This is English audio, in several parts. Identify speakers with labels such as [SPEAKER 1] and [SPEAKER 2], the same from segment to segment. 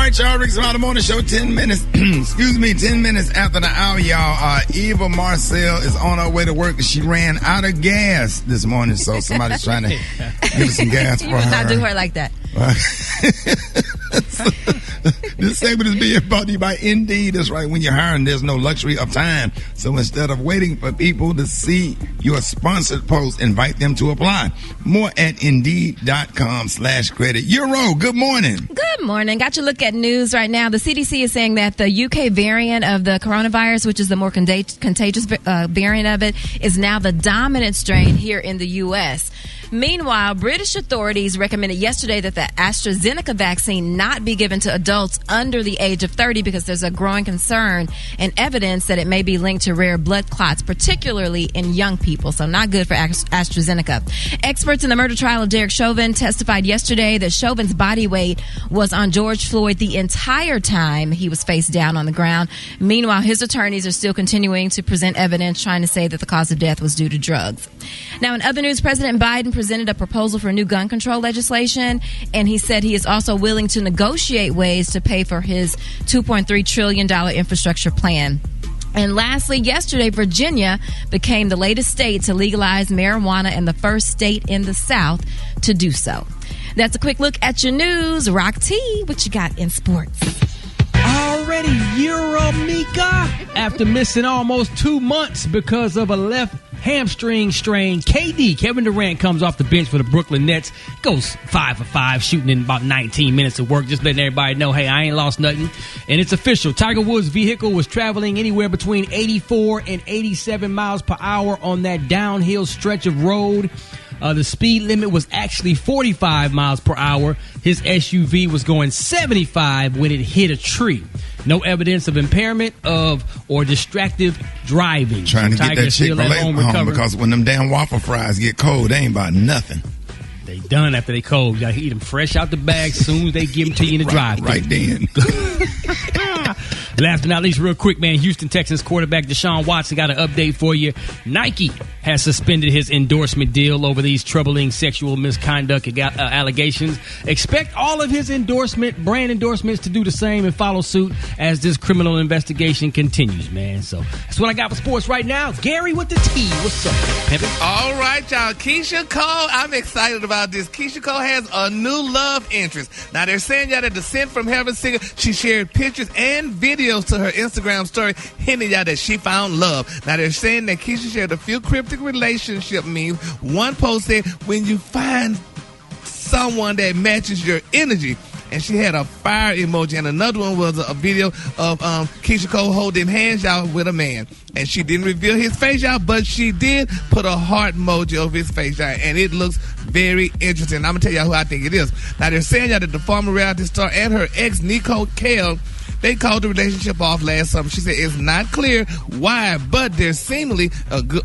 [SPEAKER 1] right, y'all. Rickey Smiley Morning Show. 10 minutes. 10 minutes after the hour, y'all. Eva Marcel is on her way to work. She ran out of gas this morning, so somebody's trying to give her some gas for her.
[SPEAKER 2] You would not do her like that.
[SPEAKER 1] This segment is being brought to you by Indeed. That's right. When you're hiring, there's no luxury of time. So instead of waiting for people to see your sponsored post, invite them to apply. More at Indeed.com/credit. Euro, good morning.
[SPEAKER 2] Good morning. Got your look at news right now. The CDC is saying that the UK variant of the coronavirus, which is the more contagious variant of it, is now the dominant strain here in the U.S. Meanwhile, British authorities recommended yesterday that the AstraZeneca vaccine not be given to adults under the age of 30 because there's a growing concern and evidence that it may be linked to rare blood clots, particularly in young people. So not good for AstraZeneca. Experts in the murder trial of Derek Chauvin testified yesterday that Chauvin's body weight was on George Floyd the entire time he was face down on the ground. Meanwhile, his attorneys are still continuing to present evidence trying to say that the cause of death was due to drugs. Now, in other news, President Biden presented a proposal for new gun control legislation, and he said he is also willing to negotiate ways to pay for his $2.3 trillion infrastructure plan. And lastly, yesterday, Virginia became the latest state to legalize marijuana and the first state in the South to do so. That's a quick look at your news. Rock T, what you got in sports?
[SPEAKER 3] Already, Euromika. After missing almost 2 months because of a left hamstring strain, Kevin Durant comes off the bench for the Brooklyn Nets, goes 5 for 5, shooting in about 19 minutes of work, just letting everybody know, hey, I ain't lost nothing. And it's official. Tiger Woods' vehicle was traveling anywhere between 84 and 87 miles per hour on that downhill stretch of road. The speed limit was actually 45 miles per hour. His SUV was going 75 when it hit a tree. No evidence of impairment or distracted driving.
[SPEAKER 1] Trying to get that Chick-fil-A home because when them damn waffle fries get cold, they ain't about nothing.
[SPEAKER 3] They done after they cold. You gotta eat them fresh out the bag as soon as they give them to you in the drive-thru.
[SPEAKER 1] Right then.
[SPEAKER 3] Last but not least, real quick, man, Houston Texans quarterback Deshaun Watson got an update for you. Nike has suspended his endorsement deal over these troubling sexual misconduct allegations. Expect all of his brand endorsements to do the same and follow suit as this criminal investigation continues, man. So that's what I got for sports right now. Gary with the T. What's up, Pimpin'?
[SPEAKER 4] All right, y'all. Keisha Cole, I'm excited about this. Keisha Cole has a new love interest. Now, they're saying y'all that the Sent from Heaven singer, she shared pictures and videos to her Instagram story, hinting y'all that she found love. Now, they're saying that Keisha shared a few cryptic relationship memes. One post said, when you find someone that matches your energy, and she had a fire emoji, and another one was a video of Keisha Cole holding hands, y'all, with a man. And she didn't reveal his face, y'all, but she did put a heart emoji over his face, y'all, and it looks very interesting. I'm going to tell y'all who I think it is. Now, they're saying y'all that the former reality star and her ex, Nicole Kale, they called the relationship off last summer. She said it's not clear why, but they're seemingly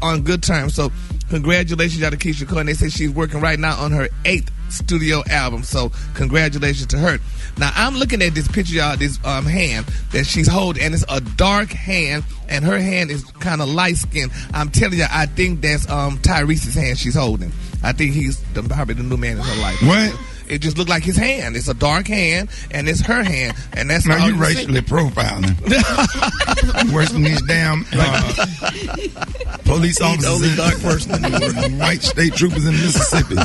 [SPEAKER 4] on good terms. So congratulations, y'all, to Keisha Cole. And they say she's working right now on her 8th studio album. So congratulations to her. Now, I'm looking at this picture, y'all, this hand that she's holding, and it's a dark hand, and her hand is kind of light-skinned. I'm telling you, I think that's Tyrese's hand she's holding. I think he's probably the new man in her life.
[SPEAKER 1] What?
[SPEAKER 4] It just looked like his hand. It's a dark hand, and it's her hand, and that's
[SPEAKER 1] now you racially profiling. Worse than these damn police officers,
[SPEAKER 4] the only dark person in the world.
[SPEAKER 1] White state troopers in Mississippi.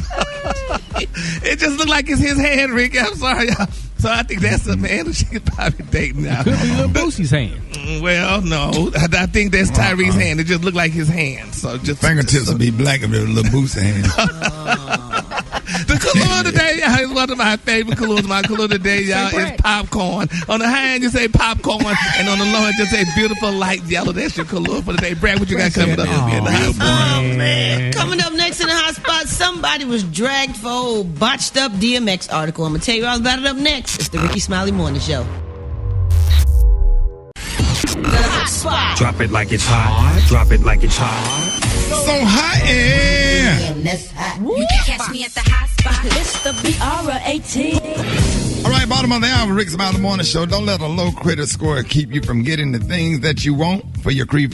[SPEAKER 4] It just looked like it's his hand, Rick. I'm sorry, y'all. So I think that's the man that she's probably dating now.
[SPEAKER 3] Could be Lil Boosie's hand.
[SPEAKER 4] Well, no. I think that's Tyrese's hand. It just looked like his hand. So just
[SPEAKER 1] fingertips would be black if it was Lil Boosie's hand.
[SPEAKER 4] The cologne today, y'all, is one of my favorite colognes. My cologne today, y'all, is popcorn. On the high end, you say popcorn, and on the low end, just say beautiful light yellow. That's your cologne for the day. Brad, what you got coming up?
[SPEAKER 5] Oh, man. Coming up next in the hot spot, somebody was dragged for old botched up DMX article. I'm going to tell you all about it up next. It's the Rickey Smiley Morning Show. The hot spot.
[SPEAKER 6] Drop it like it's hot. Drop it like it's hot.
[SPEAKER 1] So hot, yeah.
[SPEAKER 7] You can catch me at the hot spot. It's the BR18.
[SPEAKER 1] All right, bottom of the hour, Rickey Smiley Morning Show. Don't let a low credit score keep you from getting the things that you want for your free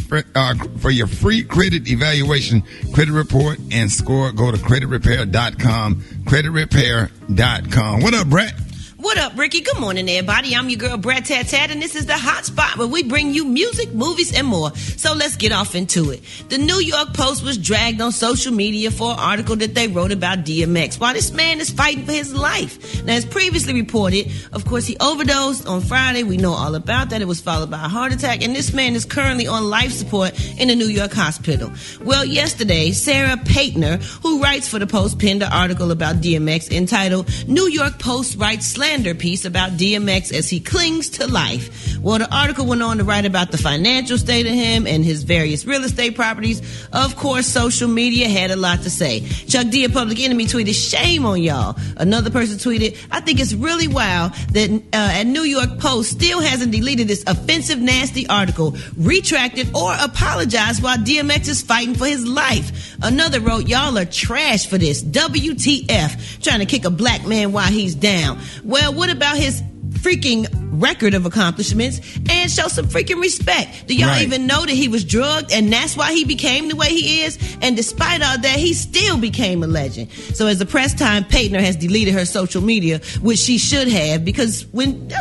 [SPEAKER 1] credit evaluation, credit report, and score. Go to creditrepair.com. Creditrepair.com. What up, Brett?
[SPEAKER 5] What up, Ricky? Good morning, everybody. I'm your girl, Brad Tat Tat, and this is the Hot Spot where we bring you music, movies, and more. So let's get off into it. The New York Post was dragged on social media for an article that they wrote about DMX while this man is fighting for his life. Now, as previously reported, of course, he overdosed on Friday. We know all about that. It was followed by a heart attack, and this man is currently on life support in a New York hospital. Well, yesterday, Sarah Paitner, who writes for the Post, penned an article about DMX entitled New York Post Writes Slander piece about DMX as he clings to life. Well, the article went on to write about the financial state of him and his various real estate properties. Of course, social media had a lot to say. Chuck D, a Public Enemy, tweeted, "Shame on y'all." Another person tweeted, "I think it's really wild that at New York Post still hasn't deleted this offensive, nasty article, retracted, or apologized while DMX is fighting for his life." Another wrote, "Y'all are trash for this. WTF, trying to kick a black man while he's down." Well, what about his freaking record of accomplishments and show some freaking respect? Do y'all even know that he was drugged and that's why he became the way he is? And despite all that, he still became a legend. So as the press time, Paitner has deleted her social media, which she should have, because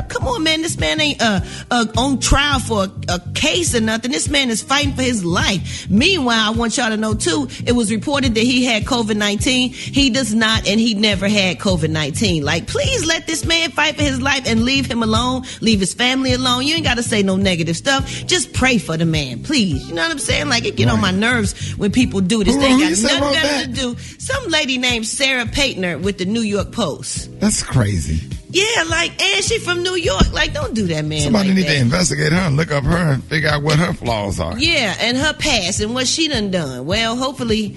[SPEAKER 5] come on, man, this man ain't on trial for a case or nothing. This man is fighting for his life. Meanwhile, I want y'all to know too, it was reported that he had COVID-19. He does not, and he never had COVID-19. Like, please let this man fight for his life and leave him alone. Leave his family alone. You ain't got to say no negative stuff. Just pray for the man, please. You know what I'm saying? Like, it get on my nerves when people do this. They ain't got nothing better to do. Some lady named Sarah Paitner with the New York Post.
[SPEAKER 1] That's crazy.
[SPEAKER 5] Yeah, like, and she from New York. Like, don't do that, man.
[SPEAKER 1] Somebody need to investigate her and look up her and figure out what her flaws are.
[SPEAKER 5] Yeah, and her past and what she done. Well, hopefully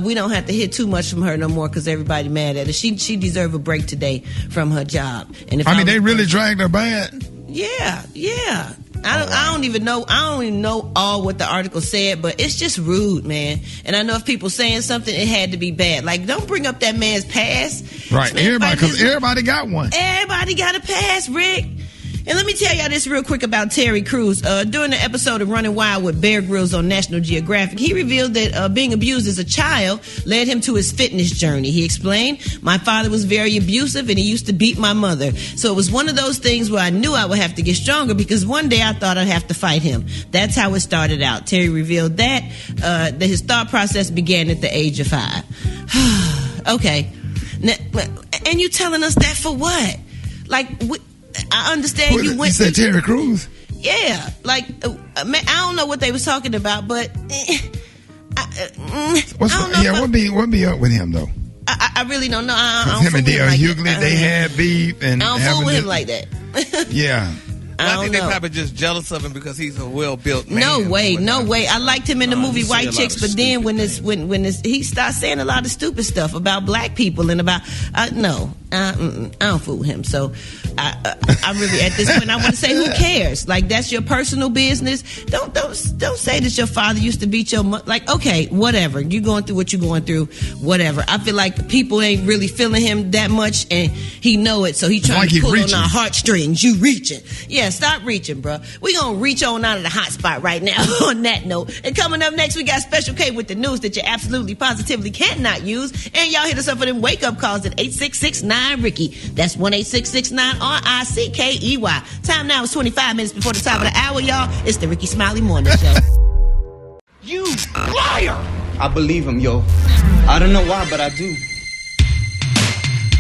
[SPEAKER 5] we don't have to hear too much from her no more because everybody mad at her. She deserve a break today from her job. And if
[SPEAKER 1] they really dragged her bad.
[SPEAKER 5] Yeah. I don't even know all what the article said, but it's just rude, man. And I know if people saying something, it had to be bad. Like, don't bring up that man's past.
[SPEAKER 1] Right. Everybody got one.
[SPEAKER 5] Everybody got a past, Rick. And let me tell y'all this real quick about Terry Crews. During the episode of Running Wild with Bear Grylls on National Geographic, he revealed that being abused as a child led him to his fitness journey. He explained, "My father was very abusive and he used to beat my mother. So it was one of those things where I knew I would have to get stronger because one day I thought I'd have to fight him." That's how it started out. Terry revealed that his thought process began at the age of 5. Okay. Now, and you telling us that for what? Like, I understand you went.
[SPEAKER 1] You said Terry Crews?
[SPEAKER 5] Yeah, like man, I don't know what they was talking about, but I don't know.
[SPEAKER 1] What be up with him though?
[SPEAKER 5] I really don't know. I don't
[SPEAKER 1] him and D.L. Hughley, they had beef, and
[SPEAKER 5] I don't fool with him like that.
[SPEAKER 1] Yeah.
[SPEAKER 4] I think they're probably just jealous of him because he's a well-built man.
[SPEAKER 5] No way. I liked him in the movie White Chicks, but then when he starts saying a lot of stupid stuff about black people and about I don't fool him. So I really at this point I want to say, who cares? Like, that's your personal business. Don't say that your father used to beat your mother. Like, okay, whatever. You going through what you're going through, whatever. I feel like people ain't really feeling him that much, and he know it, so he trying to pull on our heartstrings. You reaching. Yeah, stop reaching, bro. We gonna reach on out of the hot spot right now on that note. And coming up next, we got Special K with the news that you absolutely positively cannot use. And y'all hit us up for them wake up calls at 866-9-RICKY. That's 1-866-9-RICKEY. Time now is 25 minutes before the top of the hour, y'all. It's the Rickey Smiley Morning Show.
[SPEAKER 8] You liar! I believe him, yo. I don't know why, but I do.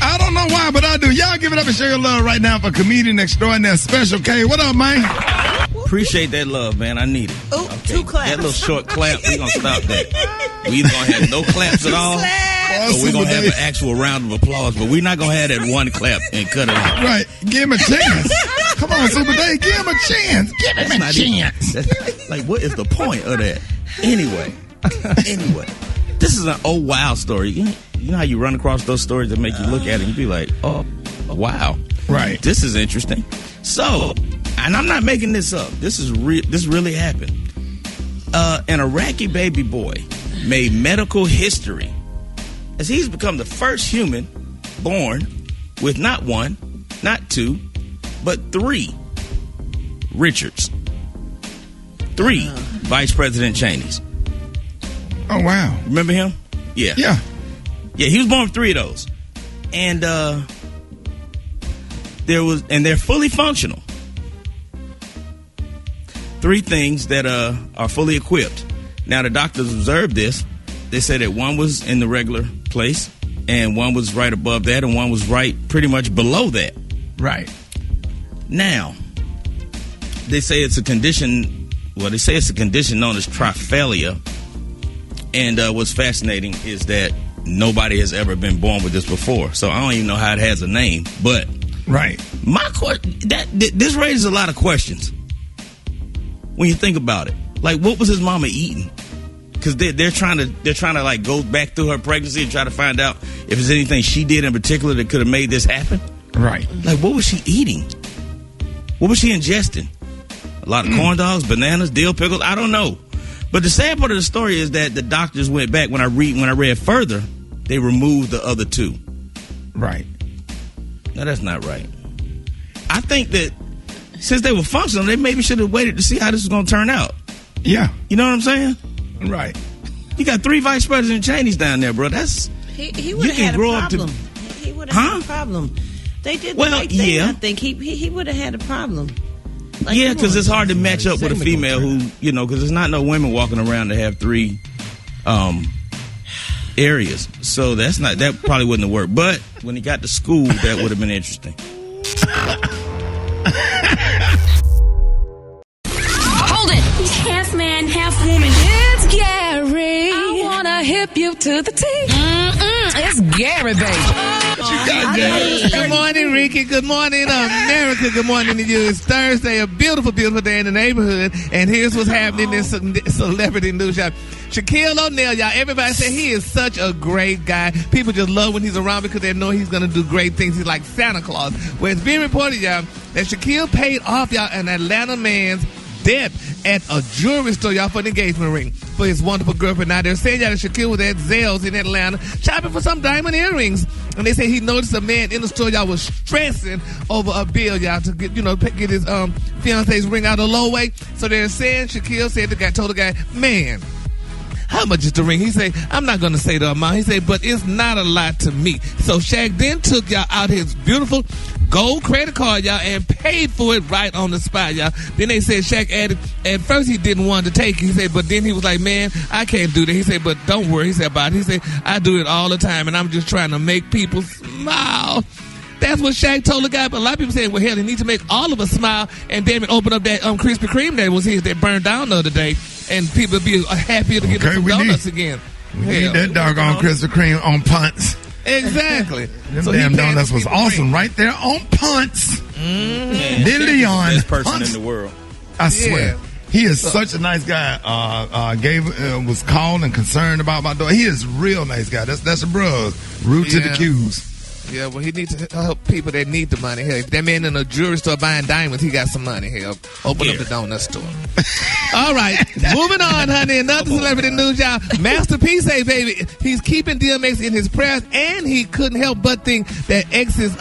[SPEAKER 1] I don't know why, but I do. Y'all give it up and show your love right now for comedian extraordinaire Special K. What up, man?
[SPEAKER 9] Appreciate that love, man. I need it.
[SPEAKER 5] Oh, okay. 2 claps.
[SPEAKER 9] That little short clap, we gonna stop that. We either gonna have no claps at all, or we're gonna have an actual round of applause, but we're not gonna have that one clap and cut it out.
[SPEAKER 1] Right. Give him a chance. Come on, Super Dave. Give him a chance. Give him a chance.
[SPEAKER 9] Like, what is the point of that? Anyway, this is an oh wow story. You know how you run across those stories that make you look at it and you be like, oh, wow.
[SPEAKER 1] Right.
[SPEAKER 9] This is interesting. So, and I'm not making this up. This really happened. An Iraqi baby boy made medical history as he's become the first human born with not 1, not 2, but 3 Richards. 3 Vice President Cheneys.
[SPEAKER 1] Oh, wow.
[SPEAKER 9] Remember him? Yeah. Yeah, he was born with 3 of those. And they're fully functional. 3 things that are fully equipped. Now, the doctors observed this. They said that one was in the regular place, and one was right above that, and one was right pretty much below that.
[SPEAKER 1] Right.
[SPEAKER 9] Now, they say it's a condition. Well, they say it's a condition known as triphalia. And what's fascinating is that nobody has ever been born with this before. So I don't even know how it has a name. But
[SPEAKER 1] right,
[SPEAKER 9] this raises a lot of questions when you think about it. Like, what was his mama eating? Because they're trying to like go back through her pregnancy and try to find out if there's anything she did in particular that could have made this happen.
[SPEAKER 1] Right.
[SPEAKER 9] Like, what was she eating? What was she ingesting? A lot of corn dogs, bananas, dill pickles. I don't know. But the sad part of the story is that the doctors went back when I read further. They removed the other 2.
[SPEAKER 1] Right.
[SPEAKER 9] No, that's not right. I think that since they were functional, they maybe should have waited to see how this was going to turn out.
[SPEAKER 1] Yeah.
[SPEAKER 9] You know what I'm saying?
[SPEAKER 1] Right.
[SPEAKER 9] You got 3 vice president Cheneys down there, bro.
[SPEAKER 5] He would have had a problem. He would have had a problem. They did the right thing, yeah. I think he would have had a problem. Like,
[SPEAKER 9] yeah, because it's hard to match up with a female who, because there's not no women walking around to have 3 areas. So that probably wouldn't have worked. But when he got to school, that would have been interesting.
[SPEAKER 7] Hold it. Half man, half woman.
[SPEAKER 2] It's Gary. I wanna hip you to the T. It's Gary, baby.
[SPEAKER 4] Good morning, Ricky. Good morning, America. Good morning to you. It's Thursday, a beautiful, beautiful day in the neighborhood. And here's what's happening in celebrity news. Y'all. Shaquille O'Neal, y'all. Everybody say he is such a great guy. People just love when he's around because they know he's going to do great things. He's like Santa Claus. Well, it's being reported, y'all, that Shaquille paid off, y'all, an Atlanta man's debt at a jewelry store, y'all, for an engagement ring for his wonderful girlfriend. Now, they're saying, y'all, that Shaquille was at Zales in Atlanta shopping for some diamond earrings. And they say he noticed a man in the store, y'all, was stressing over a bill, y'all, to get, get his fiance's ring out a low way. So they're saying, Shaquille told the guy, man, how much is the ring? He said, I'm not going to say the amount. He said, but it's not a lot to me. So Shaq then took y'all out his beautiful gold credit card, y'all, and paid for it right on the spot, y'all. Then they said Shaq added, at first he didn't want to take it. He said, but then he was like, man, I can't do that. He said, but don't worry. He said about it. He said, I do it all the time, and I'm just trying to make people smile. That's what Shaq told the guy. But a lot of people say, well, hell, he needs to make all of us smile and damn it, open up that Krispy Kreme that was his that burned down the other day, and people be happier to get some donuts again.
[SPEAKER 1] We need that doggone Krispy Kreme on punts.
[SPEAKER 4] Exactly.
[SPEAKER 1] Them damn donuts was awesome right there on punts. Leon,
[SPEAKER 9] best person in the world.
[SPEAKER 1] I swear. He is such a nice guy. Was called and concerned about my daughter. He is a real nice guy. That's a bro. Rude to the Q's.
[SPEAKER 4] Yeah, well, he needs to help people that need the money. Hell, if that man in a jewelry store buying diamonds, he got some money. Hell, open up the donut store. All right, moving on, honey. Another celebrity news, y'all. Master P say, baby, he's keeping DMX in his prayers, and he couldn't help but think that X's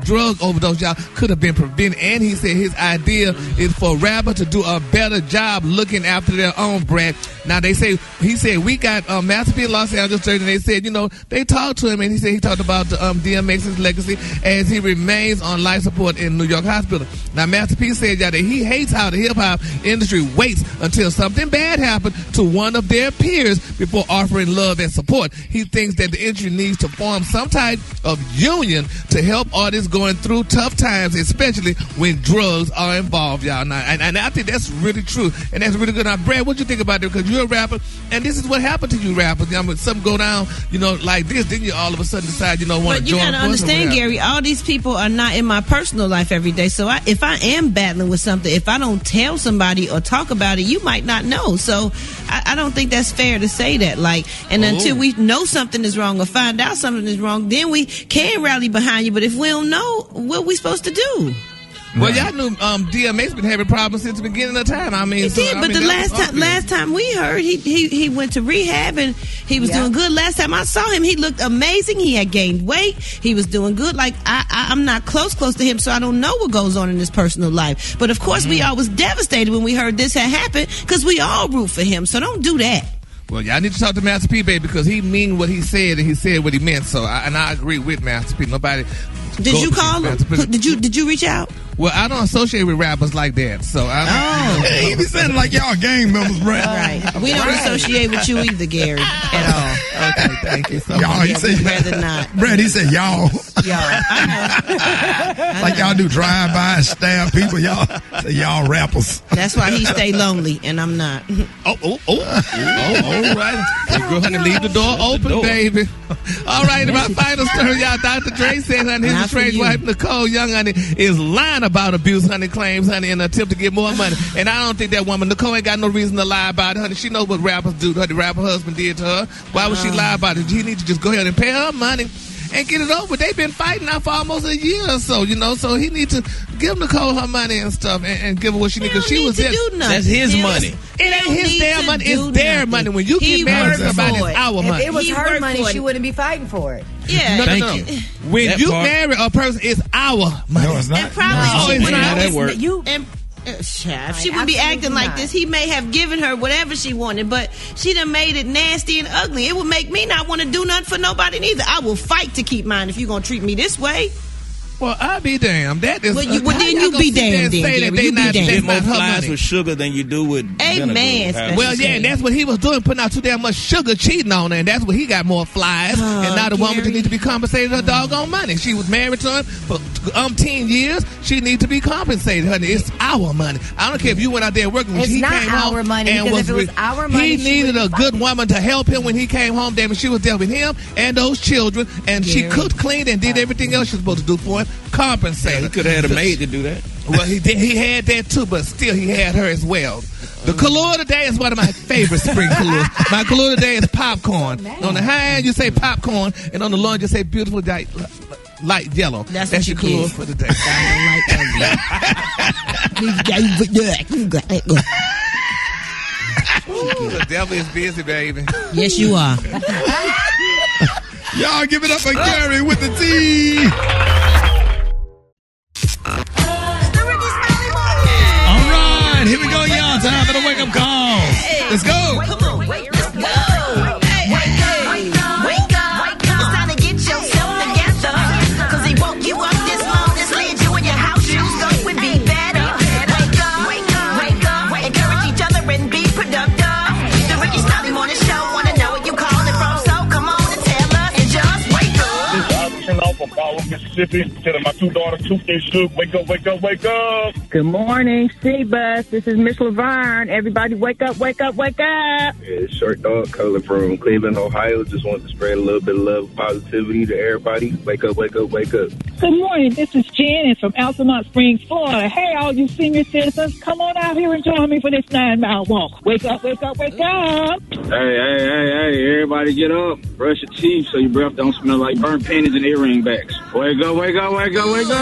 [SPEAKER 4] drug overdose, y'all, could have been prevented. And he said his idea is for rappers to do a better job looking after their own brand. Now, he said, we got Master P in Los Angeles, and they said, they talked to him, and he said he talked about the DMX's legacy as he remains on life support in New York hospital. Now, Master P said that he hates how the hip-hop industry waits until something bad happens to one of their peers before offering love and support. He thinks that the industry needs to form some type of union to help artists going through tough times, especially when drugs are involved, y'all. Now, and I think that's really true, and that's really good. Now, Brad, what you think about that? Because you're a rapper, and this is what happened to you rappers. When something go down, like this, then you all of a sudden decide want to join.
[SPEAKER 5] You gotta understand, Gary, all these people are not in my personal life every day. So if I am battling with something, if I don't tell somebody or talk about it, you might not know. So I don't think that's fair to say that. Until we know something is wrong or find out something is wrong, then we can rally behind you. But if we don't know, what are we supposed to do?
[SPEAKER 4] Well, y'all knew DMX been having problems since the beginning of time.
[SPEAKER 5] The last time we heard, he went to rehab and he was doing good. Last time I saw him, he looked amazing. He had gained weight. He was doing good. I'm not close to him, so I don't know what goes on in his personal life. But of course, we all was devastated when we heard this had happened because we all root for him. So don't do that.
[SPEAKER 4] Well, y'all need to talk to Master P, baby, because he mean what he said and he said what he meant. So, I agree with Master P. Nobody.
[SPEAKER 5] Did you call him? Did you reach out?
[SPEAKER 4] Well, I don't associate with rappers like that, so I don't.
[SPEAKER 1] He be sounding like y'all gang members, Brad.
[SPEAKER 5] Right. We don't associate with you either, Gary, at all.
[SPEAKER 4] Okay, thank you so
[SPEAKER 1] y'all,
[SPEAKER 4] much.
[SPEAKER 1] he said,
[SPEAKER 5] rather not.
[SPEAKER 1] Brad, he said y'all.
[SPEAKER 5] Y'all. I know.
[SPEAKER 1] Like y'all do drive-by and stab people. Y'all say y'all rappers.
[SPEAKER 5] That's why he stay lonely, and I'm not.
[SPEAKER 4] All right. Girl, honey, leave the door open, baby. All right, my final story, y'all. Dr. Dre said, honey, his estranged wife, Nicole Young, honey, is lying about abuse, honey, claims, honey, in an attempt to get more money. And I don't think that woman, Nicole, ain't got no reason to lie about it, honey. She knows what rappers do. The rapper husband did to her. Why would she lie about it? He need to just go ahead and pay her money and get it over. They've been fighting now for almost a year or so, so he need to give Nicole her money and stuff and give her what she needs. Because she was there.
[SPEAKER 9] That's his money.
[SPEAKER 4] It ain't his damn money. It's their money. When you get married to somebody, it's our money.
[SPEAKER 10] If it was her money, she wouldn't be fighting for it.
[SPEAKER 5] Yeah.
[SPEAKER 4] No. When
[SPEAKER 9] That
[SPEAKER 4] you
[SPEAKER 9] part.
[SPEAKER 4] marry a person, it's our money.
[SPEAKER 1] No, it's not.
[SPEAKER 5] And probably
[SPEAKER 4] No,
[SPEAKER 5] she
[SPEAKER 4] it's not.
[SPEAKER 9] That work.
[SPEAKER 5] if she would be acting like this, he may have given her whatever she wanted, but she done made it nasty and ugly. It would make me not want to do nothing for nobody neither. I will fight to keep mine if you're going to treat me this way.
[SPEAKER 4] Well, I'll be damned. That is.
[SPEAKER 5] Well, then you be damned, then, Gary. You be damned.
[SPEAKER 9] You get more
[SPEAKER 4] her
[SPEAKER 9] flies
[SPEAKER 4] money.
[SPEAKER 9] with sugar than you do with
[SPEAKER 5] Amen.
[SPEAKER 9] vinegar.
[SPEAKER 4] Well, yeah, and that's what he was doing, putting out too damn much sugar, cheating on her, and that's what he got more flies. And now the woman just needs to be compensated her doggone money. She was married to him for 10 years. She needs to be compensated, honey. It's our money. I don't care if you went out there working. When
[SPEAKER 10] It's
[SPEAKER 4] he
[SPEAKER 10] not
[SPEAKER 4] came
[SPEAKER 10] our
[SPEAKER 4] home
[SPEAKER 10] money,
[SPEAKER 4] and
[SPEAKER 10] because if it was our money,
[SPEAKER 4] he
[SPEAKER 10] she
[SPEAKER 4] needed a
[SPEAKER 10] wouldn't
[SPEAKER 4] good
[SPEAKER 10] fight.
[SPEAKER 4] woman to help him when he came home. Damn it, she was there with him and those children, and she cooked, cleaned, and did everything else she was supposed to do for him. Compensated.
[SPEAKER 9] He could have had a maid to do that.
[SPEAKER 4] Well, he did. He had that too, but still, he had her as well. The color today is one of my favorite spring colors. My color today is popcorn. On the high end, you say popcorn, and on the low end, you say beautiful light yellow.
[SPEAKER 5] That's
[SPEAKER 4] your color for the day. Ooh, the devil is busy, baby.
[SPEAKER 5] Yes, you are.
[SPEAKER 1] Y'all give it up for Gary with the T. All right, here we go, y'all. Time for the wake-up call. Let's go.
[SPEAKER 5] Come on, let's go. Hey, wake up. It's time to get yourself together. Cause he woke you up this morning, slid you in your house shoes, go and be better. Wake up. Encourage each other and be productive. The Rickey Smiley Morning Show, wanna know where you calling from, so come on and tell us and just wake up.
[SPEAKER 11] This is Austin off from Baldwin, Mississippi. Telling my two daughters, they shook. Wake up.
[SPEAKER 12] Good morning, C-Bus. This is Miss Laverne. Everybody wake up.
[SPEAKER 11] Yeah, it's Short Dog calling from Cleveland, Ohio. Just wanted to spread a little bit of love and positivity to everybody. Wake up.
[SPEAKER 12] Good morning. This is Janice from Altamont Springs, Florida. Hey, all you senior citizens, come on out here and join me for this 9-mile walk. Wake up.
[SPEAKER 11] Hey, everybody get up. Brush your teeth so your breath don't smell like burnt panties and earring backs. Wake up.
[SPEAKER 5] It's a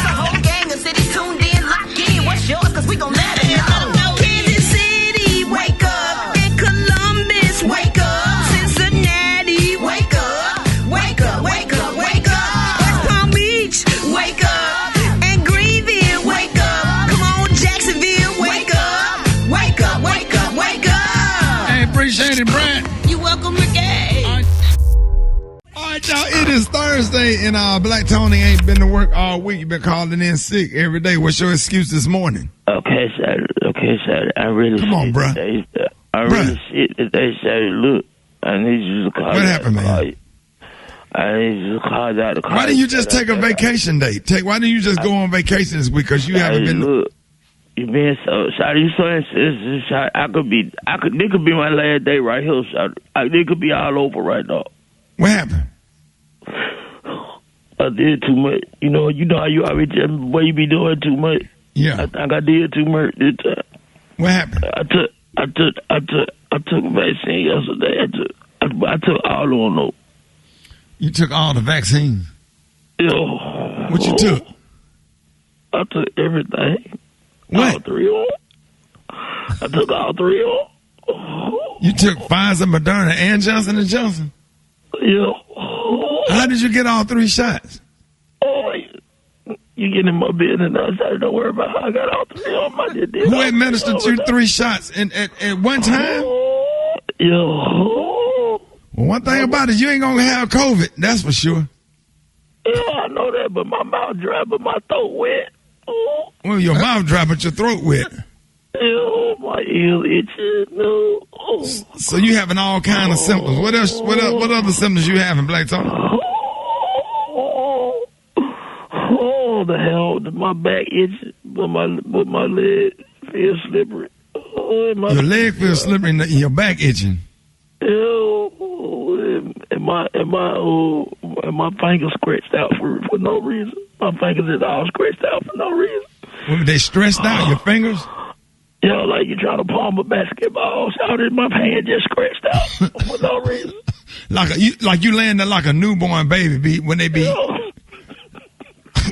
[SPEAKER 5] whole gang of cities tuned in, locked in. What's yours? Cause we gon' let it know. Kansas City, wake up. In Columbus, wake up. Cincinnati, wake up. Wake up. West Palm Beach, wake up. And Greenville, wake up. Come on, Jacksonville, wake up. Wake up.
[SPEAKER 1] Hey, appreciate it, Brad.
[SPEAKER 5] You welcome, Rickey.
[SPEAKER 1] All right, y'all, it is Thursday, and Black Tony ain't been to work all week. You've been calling in sick every day. What's your excuse this morning?
[SPEAKER 13] Okay, sir. I really
[SPEAKER 1] Come on, bruh.
[SPEAKER 13] really shit that they say, look, I need you to call.
[SPEAKER 1] What happened, man?
[SPEAKER 13] I need you to call out the car.
[SPEAKER 1] Why didn't you just take a vacation day? Why didn't you just go on vacation this week? Because you haven't been.
[SPEAKER 13] Look, you been so sorry. You so insistent. This could be my last day right here. This could be all over right now.
[SPEAKER 1] What happened?
[SPEAKER 13] I did too much. You know how you always tell me, boy, you be doing too much.
[SPEAKER 1] Yeah.
[SPEAKER 13] I think I did too much this time.
[SPEAKER 1] What happened?
[SPEAKER 13] I took vaccine yesterday. I took all of them though.
[SPEAKER 1] You took all the vaccines?
[SPEAKER 13] Yeah.
[SPEAKER 1] What you took?
[SPEAKER 13] I took everything.
[SPEAKER 1] What?
[SPEAKER 13] All three of them. I took all three of them.
[SPEAKER 1] You took Pfizer, Moderna, and Johnson & Johnson?
[SPEAKER 13] Yeah.
[SPEAKER 1] How did you get all 3 shots?
[SPEAKER 13] Oh, you get in my business outside. Don't worry about how I got all 3 of them.
[SPEAKER 1] Who administered you 3 shots at one time?
[SPEAKER 13] Yo.
[SPEAKER 1] Well, one thing about it, you ain't gonna have COVID. That's for sure.
[SPEAKER 13] Yeah, I know that, but my mouth dry, but my throat wet. Oh.
[SPEAKER 1] Well, your mouth dry, but your throat wet.
[SPEAKER 13] Ew, my ear itches. No. Oh.
[SPEAKER 1] So you having all kind of symptoms. What else? What other symptoms you having, Black Talk?
[SPEAKER 13] Oh, the hell! My back itches, but my leg feels slippery. Oh,
[SPEAKER 1] your leg feels slippery and your back itching.
[SPEAKER 13] Ew, and my fingers scratched out for no reason. My fingers is all scratched out for no reason.
[SPEAKER 1] Well, they stressed out your fingers?
[SPEAKER 13] Yeah, like you're trying to palm a basketball. So my hand just scratched out for no reason.
[SPEAKER 1] Like you laying there like a newborn baby when they be.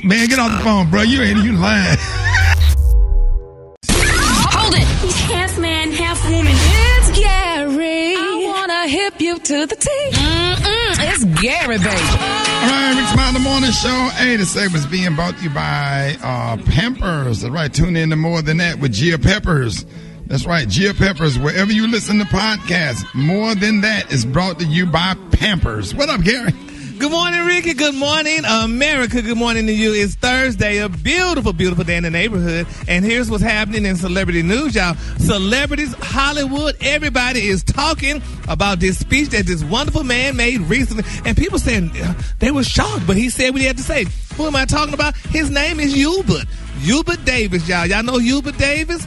[SPEAKER 1] Man, get off the phone, bro. You lying.
[SPEAKER 7] Hold it. Half man, half woman.
[SPEAKER 2] It's Gary. I wanna hip you to the T. It's Gary, baby.
[SPEAKER 1] All right, Rickey Smiley, the morning show. Hey, the segment's being brought to you by Pampers. That's right. Tune in to More Than That with Gia Peppers. That's right, Gia Peppers. Wherever you listen to podcasts, More Than That is brought to you by Pampers. What up, Gary?
[SPEAKER 4] Good morning, Ricky. Good morning, America. Good morning to you. It's Thursday, a beautiful, beautiful day in the neighborhood. And here's what's happening in celebrity news, y'all. Celebrities, Hollywood, everybody is talking about this speech that this wonderful man made recently. And people saying they were shocked, but he said what he had to say. Who am I talking about? His name is Hubert Davis, y'all. Y'all know Hubert Davis?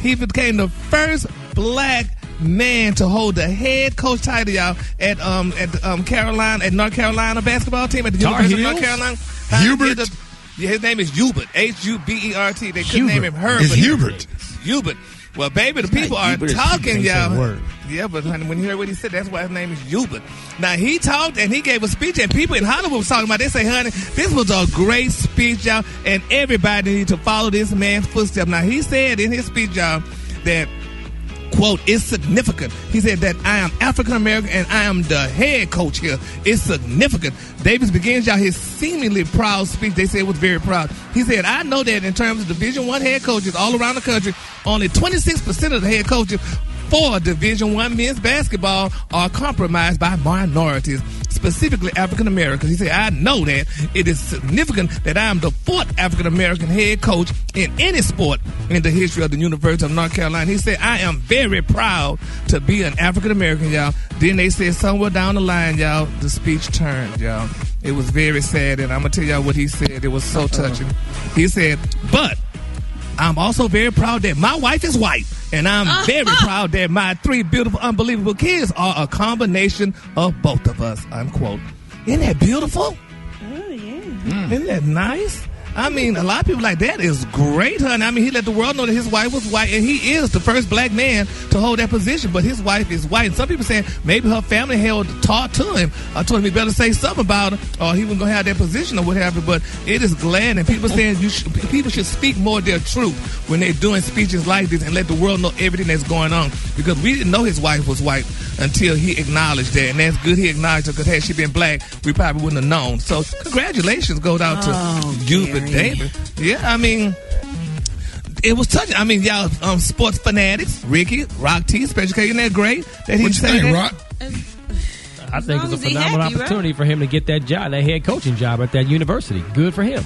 [SPEAKER 4] He became the first black man to hold the head coach title, y'all, at North Carolina basketball team at the University of North Carolina.
[SPEAKER 1] Hubert.
[SPEAKER 4] His name is Hubert. Hubert. They couldn't name him Herbert.
[SPEAKER 1] It's Hubert.
[SPEAKER 4] Hubert. Well, baby, the people are talking, y'all. Yeah, but honey, when you heard what he said, that's why his name is Hubert. Now, he talked and he gave a speech, and people in Hollywood was talking about it. They say, honey, this was a great speech, y'all, and everybody needs to follow this man's footsteps. Now, he said in his speech, y'all, that, quote, it's significant. He said that I am African American and I am the head coach here. It's significant. Davis begins, y'all, his seemingly proud speech. They said it was very proud. He said, I know that in terms of Division I head coaches all around the country, only 26% of the head coaches for Division I men's basketball are compromised by minorities, specifically African Americans. He said, I know that it is significant that I am the fourth African American head coach in any sport in the history of the University of North Carolina. He said, I am very proud to be an African American, y'all. Then they said somewhere down the line, y'all, the speech turned, y'all. It was very sad, and I'm going to tell y'all what he said. It was so touching. He said, but I'm also very proud that my wife is white, and I'm very proud that my 3 beautiful, unbelievable kids are a combination of both of us, unquote. Isn't that beautiful?
[SPEAKER 5] Oh, yeah.
[SPEAKER 4] Isn't that nice? I mean, a lot of people like, that is great, honey. I mean, he let the world know that his wife was white, and he is the first black man to hold that position, but his wife is white. And some people saying maybe her family taught to him. I told him he better say something about her, or he wasn't going to have that position or whatever. But it is glad, and people saying people should speak more their truth when they're doing speeches like this and let the world know everything that's going on. Because we didn't know his wife was white until he acknowledged that. And that's good he acknowledged her, because had she been black, we probably wouldn't have known. So congratulations goes out to Hubert Davis. Yeah, I mean, it was touching. I mean, y'all, sports fanatics, Ricky, Rock T, Special K, isn't that great? That he said that?
[SPEAKER 1] Rock?
[SPEAKER 3] I think it's a phenomenal opportunity for him to get that job, that head coaching job at that university. Good for him.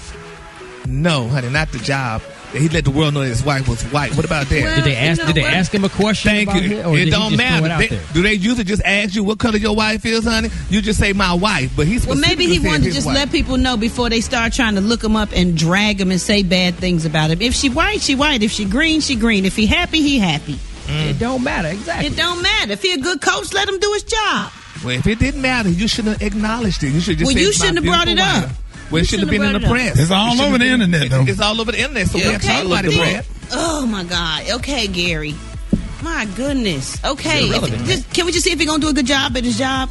[SPEAKER 4] No, honey, not the job. He let the world know that his wife was white. What about that?
[SPEAKER 3] Well, did they ask him a question?
[SPEAKER 4] Thank you. It don't matter. Do they usually just ask you what color your wife is, honey? You just say my wife. But he's
[SPEAKER 5] maybe he wanted to just let people know before they start trying to look him up and drag him and say bad things about him. If she white, she white. If she green, she green. If he happy, he happy.
[SPEAKER 3] It don't matter. Exactly.
[SPEAKER 5] It don't matter. If he a good coach, let him do his job.
[SPEAKER 4] Well, if it didn't matter, you shouldn't have acknowledged it. You should just say,
[SPEAKER 5] you shouldn't have brought it up.
[SPEAKER 4] Well, it shouldn't have been in the press.
[SPEAKER 1] It's all over the internet, though.
[SPEAKER 4] It's all over the internet, so we have to talk about it, Brad.
[SPEAKER 5] Oh, my God. Okay, Gary. My goodness. Okay. Can we just see if he's going to do a good job at his job?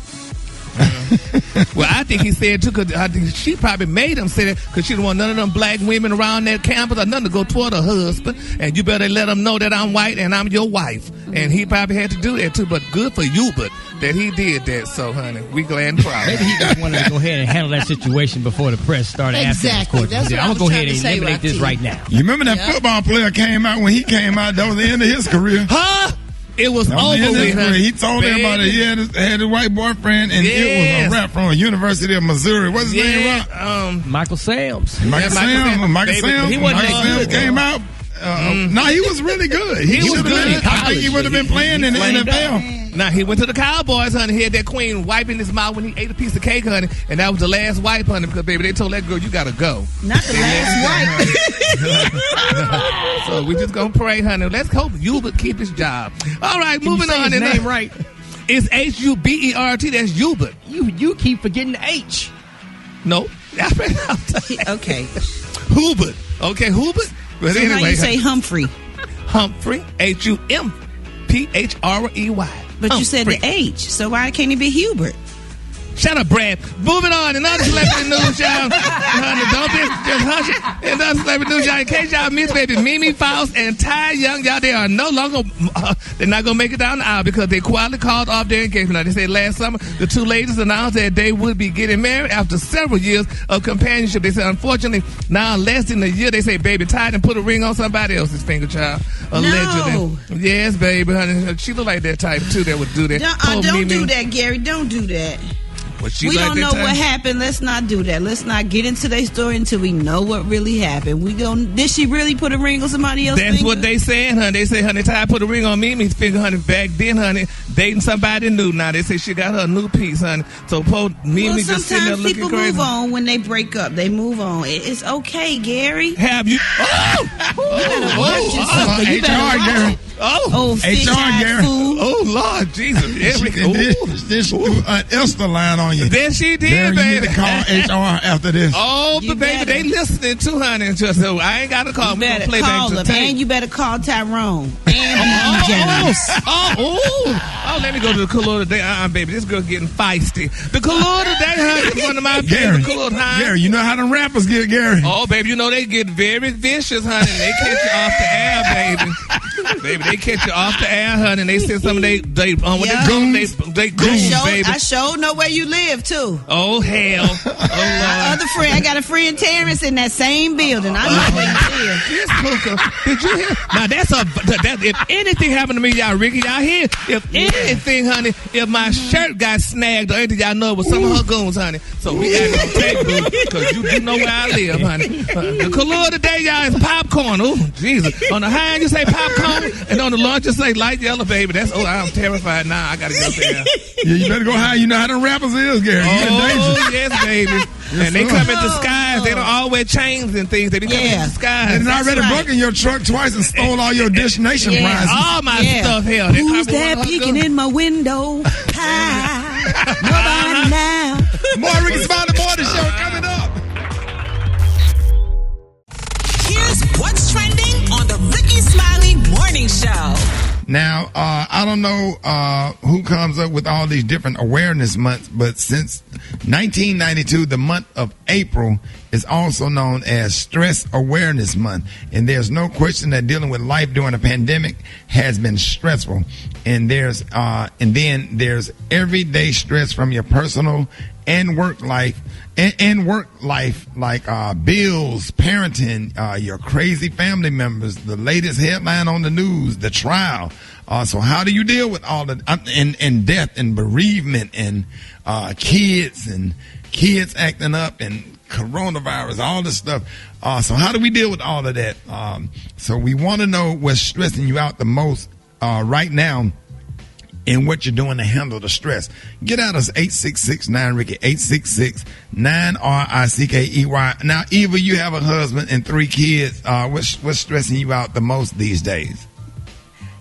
[SPEAKER 4] Well, I think he said, too, because she probably made him say that because she didn't want none of them black women around that campus or nothing to go toward her husband. And you better let him know that I'm white and I'm your wife. And he probably had to do that, too. But good for Hubert that he did that. So, honey, we glad and proud.
[SPEAKER 3] Maybe he just wanted to go ahead and handle that situation before the press started asking his questions. I'm going to go ahead and eliminate this right now.
[SPEAKER 1] You remember that football player came out when he came out? That was the end of his career.
[SPEAKER 4] Huh? It was over with, honey.
[SPEAKER 1] He told everybody he had a white boyfriend, and it was a rap from the University of Missouri. What's his name?
[SPEAKER 3] Michael Sam's.
[SPEAKER 1] Michael Sam's.
[SPEAKER 4] He wasn't
[SPEAKER 1] came out. No, he was really good. He was good. I think he would have been playing in the NFL.
[SPEAKER 4] Now, he went to the Cowboys, honey. He had that queen wiping his mouth when he ate a piece of cake, honey. And that was the last wipe, honey, because, baby, they told that girl, you got to go.
[SPEAKER 5] Not the last wipe.
[SPEAKER 4] So we just going to pray, honey. Let's hope Hubert keep his job. All right, moving on.
[SPEAKER 3] His name right.
[SPEAKER 4] It's Hubert. That's Hubert.
[SPEAKER 3] You keep forgetting the H.
[SPEAKER 4] No.
[SPEAKER 5] Okay.
[SPEAKER 4] Hubert. Okay, Hubert. But
[SPEAKER 5] So
[SPEAKER 4] anyway,
[SPEAKER 5] how you say Humphrey?
[SPEAKER 4] Humphrey, Humprey.
[SPEAKER 5] But you said the H, so why can't it be Hubert?
[SPEAKER 4] Shut up, Brad. Moving on. Another celebrity news, y'all. Honey, don't be just hush it. Another celebrity news, y'all. In case y'all missed, baby, Mimi Faust and Ty Young, y'all, they are no longer, they're not going to make it down the aisle because they quietly called off their engagement. Now, they said last summer, the two ladies announced that they would be getting married after several years of companionship. They said, unfortunately, now less than a year, they say, baby, Ty done put a ring on somebody else's finger, child. Allegedly.
[SPEAKER 5] No.
[SPEAKER 4] Yes, baby, honey. She look like that type, too, that would do that.
[SPEAKER 5] Don't do that, Gary. Don't do that. We
[SPEAKER 4] like
[SPEAKER 5] don't know what happened. Let's not do that. Let's not get into their story until we know what really happened. Did she really put a ring on somebody else's finger?
[SPEAKER 4] That's what they said, honey. They say, honey, Ty put a ring on Mimi's finger, honey. Back then, honey, dating somebody new. Now they say she got her a new piece, honey. So Mimi just sitting there looking crazy.
[SPEAKER 5] Sometimes people move on when they break up. They move on. It's okay, Gary.
[SPEAKER 4] Have you?
[SPEAKER 5] You better watch yourself. You better watch it.
[SPEAKER 1] HR, Gary.
[SPEAKER 4] Oh, Lord Jesus.
[SPEAKER 1] This Esther line on you.
[SPEAKER 4] Then she did,
[SPEAKER 1] Gary,
[SPEAKER 4] baby.
[SPEAKER 1] You need to call HR after this.
[SPEAKER 4] Oh, but baby, they listening too, honey. So I ain't got to call.
[SPEAKER 5] You better call them. And you better call Tyrone. And James.
[SPEAKER 4] Let me go to the color today. Baby, this girl getting feisty. The color today, honey, is one of my favorite colors, honey.
[SPEAKER 1] Gary, you know how the rappers get, Gary.
[SPEAKER 4] Oh, baby, you know they get very vicious, honey. They catch you off the air, baby. Baby, they catch you off the air, honey, and they send some of they goons, baby.
[SPEAKER 5] I sure know where you live, too.
[SPEAKER 4] Oh, hell. Oh, Lord.
[SPEAKER 5] My other friend, I got a friend, Terrence, in that same building. I know where you live.
[SPEAKER 4] This hooker, did you hear? Now, if anything happened to me, y'all, Ricky, y'all hear? If anything, honey, if my shirt got snagged or anything, y'all know it was some of her goons, honey. So we got to take boo, because you do know where I live, honey. The color today, y'all, is popcorn. Oh, Jesus. On the high end, you say popcorn, and on the lunch, you say light yellow, baby. I'm terrified now. I got to go there.
[SPEAKER 1] Yeah, you better go high. You know how the rappers is, Gary.
[SPEAKER 4] Oh, yes, baby. And they come in disguise. They don't all wear chains and things. They be coming in disguise.
[SPEAKER 1] And already broke in your truck twice and stole all your destination prizes.
[SPEAKER 4] All my stuff, hell.
[SPEAKER 5] Who's that peeking in my window? Hi. Nobody now.
[SPEAKER 1] More Rickey Smiley Morning Show coming up.
[SPEAKER 14] Here's what's trending on the Rickey Smiley Morning Show.
[SPEAKER 1] Now, I don't know who comes up with all these different awareness months, but since 1992, the month of April is also known as Stress Awareness Month. And there's no question that dealing with life during a pandemic has been stressful. And then there's everyday stress from your personal and work life. And work life, like bills, parenting, your crazy family members, the latest headline on the news, the trial. So how do you deal with all the and death and bereavement and kids acting up and coronavirus, all this stuff. So how do we deal with all of that? So we want to know what's stressing you out the most right now, and what you're doing to handle the stress. Get out us 866-9-RICKEY, 866-9-RICKEY. Now, Eva, you have a husband and 3 kids. What's stressing you out the most these days?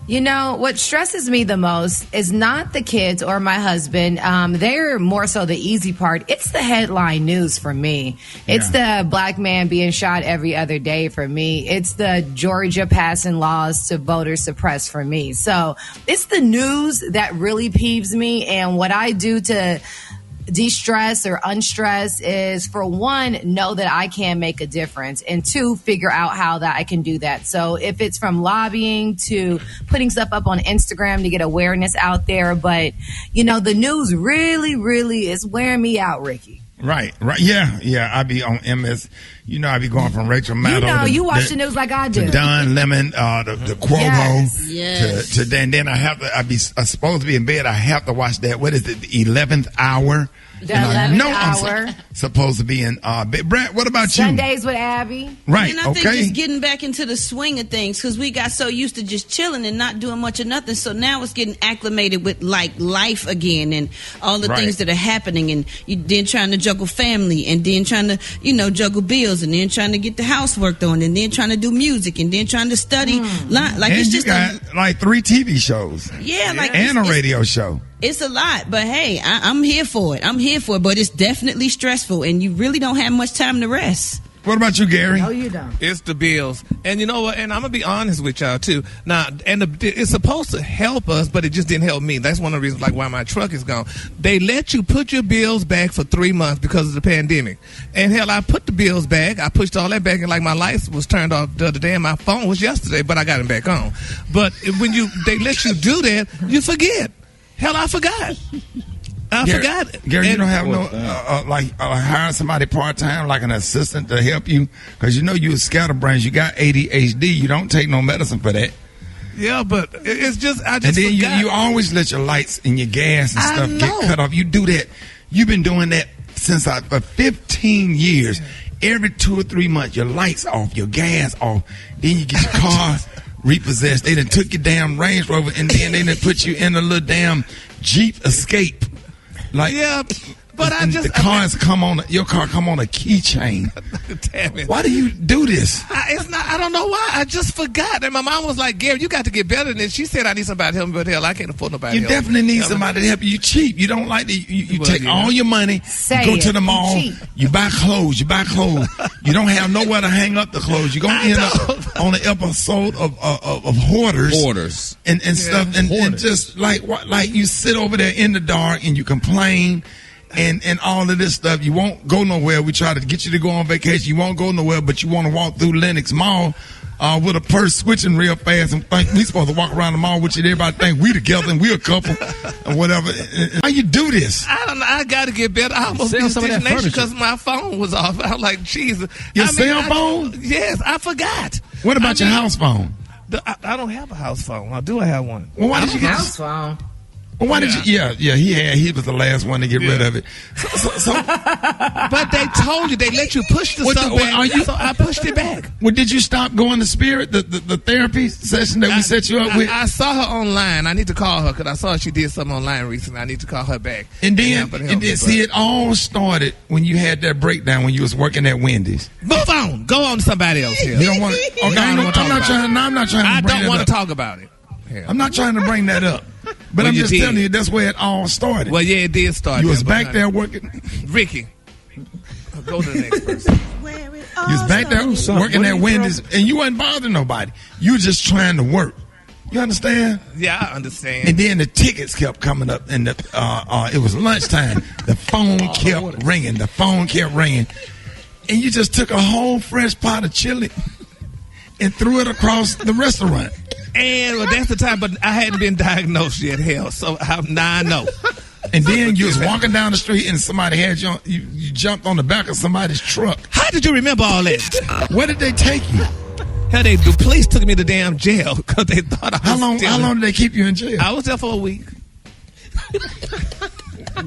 [SPEAKER 10] You know, what stresses me the most is not the kids or my husband. They're more so the easy part. It's the headline news for me. It's the black man being shot every other day for me. It's the Georgia passing laws to voter suppress for me. So it's the news that really peeves me. And what I do to de-stress or unstress is, for one, know that I can make a difference, and 2, figure out how that I can do that. So if it's from lobbying to putting stuff up on Instagram to get awareness out there, but you know, the news really, really is wearing me out, Ricky.
[SPEAKER 1] Right. Yeah. I be on MS. You know, I be going from Rachel Maddow.
[SPEAKER 10] You watch the news like I do.
[SPEAKER 1] To Don Lemon, the Cuomo.
[SPEAKER 10] Yes.
[SPEAKER 1] To then I have to. I'm supposed to be in bed. I have to watch that. What is it? The 11th hour.
[SPEAKER 10] The 11th hour.
[SPEAKER 1] I'm supposed to be in bed. Brett, what about you?
[SPEAKER 10] Sundays with Abby.
[SPEAKER 1] Right.
[SPEAKER 5] And I think just getting back into the swing of things, because we got so used to just chilling and not doing much of nothing. So now it's getting acclimated with like life again and all the things that are happening, and you then trying to juggle family, and then trying to juggle bills, and then trying to get the house worked on, and then trying to do music, and then trying to study. Like
[SPEAKER 1] and
[SPEAKER 5] it's
[SPEAKER 1] you
[SPEAKER 5] just
[SPEAKER 1] got like 3 TV shows.
[SPEAKER 5] Yeah, like
[SPEAKER 1] and a radio show.
[SPEAKER 5] It's a lot, but hey, I'm here for it. But it's definitely stressful, and you really don't have much time to rest.
[SPEAKER 1] What about you, Gary?
[SPEAKER 10] No, you don't.
[SPEAKER 4] It's the bills. And you know what? And I'm going to be honest with y'all, too. Now, it's supposed to help us, but it just didn't help me. That's one of the reasons why my truck is gone. They let you put your bills back for 3 months because of the pandemic. And hell, I put the bills back. I pushed all that back, and like my lights was turned off the other day, and my phone was yesterday, but I got them back on. But when they let you do that, you forget. Hell, I forgot. I forgot.
[SPEAKER 1] Gary, you don't have hiring somebody part-time, like an assistant to help you? Because you're scatterbrains. You got ADHD. You don't take no medicine for that.
[SPEAKER 4] Yeah, but it's just, I
[SPEAKER 1] and
[SPEAKER 4] just
[SPEAKER 1] then
[SPEAKER 4] forgot.
[SPEAKER 1] you always let your lights and your gas and stuff get cut off. You do that. You've been doing that since for 15 years. Every 2 or 3 months, your lights off, your gas off. Then you get your car repossessed. They done took your damn Range Rover, and then they done put you in a little damn Jeep Escape. Like,
[SPEAKER 4] yeah, but
[SPEAKER 1] your car come on a keychain.
[SPEAKER 4] Damn it!
[SPEAKER 1] Why do you do this?
[SPEAKER 4] I don't know why. I just forgot. And my mom was like, "Gary, you got to get better than this." She said, "I need somebody to help me," but hell, I can't afford nobody.
[SPEAKER 1] You definitely need somebody to help you. You cheap. You don't like to. You take all your money. You go to the mall. You buy clothes. You don't have nowhere to hang up the clothes. You're gonna end up on an episode of hoarders and stuff and just like you sit over there in the dark and you complain. And all of this stuff, you won't go nowhere. We try to get you to go on vacation. You won't go nowhere, but you want to walk through Lenox Mall with a purse switching real fast and think we supposed to walk around the mall with you. Everybody think we together and we a couple and whatever. How you do this?
[SPEAKER 4] I don't know. I got to get better. I almost did some of that because my phone was off. I was like, Jesus.
[SPEAKER 1] Your cell phone?
[SPEAKER 4] Yes, I forgot.
[SPEAKER 1] What about your house phone?
[SPEAKER 4] I don't have a house phone. Or do I have one?
[SPEAKER 1] Well, why did you get
[SPEAKER 10] house phone?
[SPEAKER 1] Well, why did you? Yeah, he was the last one to get rid of it.
[SPEAKER 4] But they told you, they let you push the stuff back. So I pushed it back.
[SPEAKER 1] Well, did you stop going to Spirit, the therapy session that we set you up with?
[SPEAKER 4] I saw her online. I need to call her because I saw she did something online recently. I need to call her back.
[SPEAKER 1] And then, it all started when you had that breakdown when you was working at Wendy's.
[SPEAKER 4] Move on. Go on to somebody else here.
[SPEAKER 1] You don't want to. Okay, I'm not trying.
[SPEAKER 4] I don't want to talk about it.
[SPEAKER 1] I'm not trying to bring that up. But I'm just telling you, that's where it all started.
[SPEAKER 4] Well, yeah, it did start.
[SPEAKER 1] You was back there working.
[SPEAKER 4] Ricky, go to the next person.
[SPEAKER 1] You was back there working at Wendy's, and you wasn't bothering nobody. You were just trying to work. You understand?
[SPEAKER 4] Yeah, I understand.
[SPEAKER 1] And then the tickets kept coming up, and it was lunchtime. The phone kept ringing. The phone kept ringing. And you just took a whole fresh pot of chili and threw it across the restaurant.
[SPEAKER 4] And that's the time, but I hadn't been diagnosed yet, hell. So now I know.
[SPEAKER 1] And then you was walking down the street and somebody had you jumped on the back of somebody's truck.
[SPEAKER 4] How did you remember all that?
[SPEAKER 1] Where did they take you?
[SPEAKER 4] Hell, the police took me to damn jail because they thought I was
[SPEAKER 1] How long did they keep you in jail?
[SPEAKER 4] I was there for a week.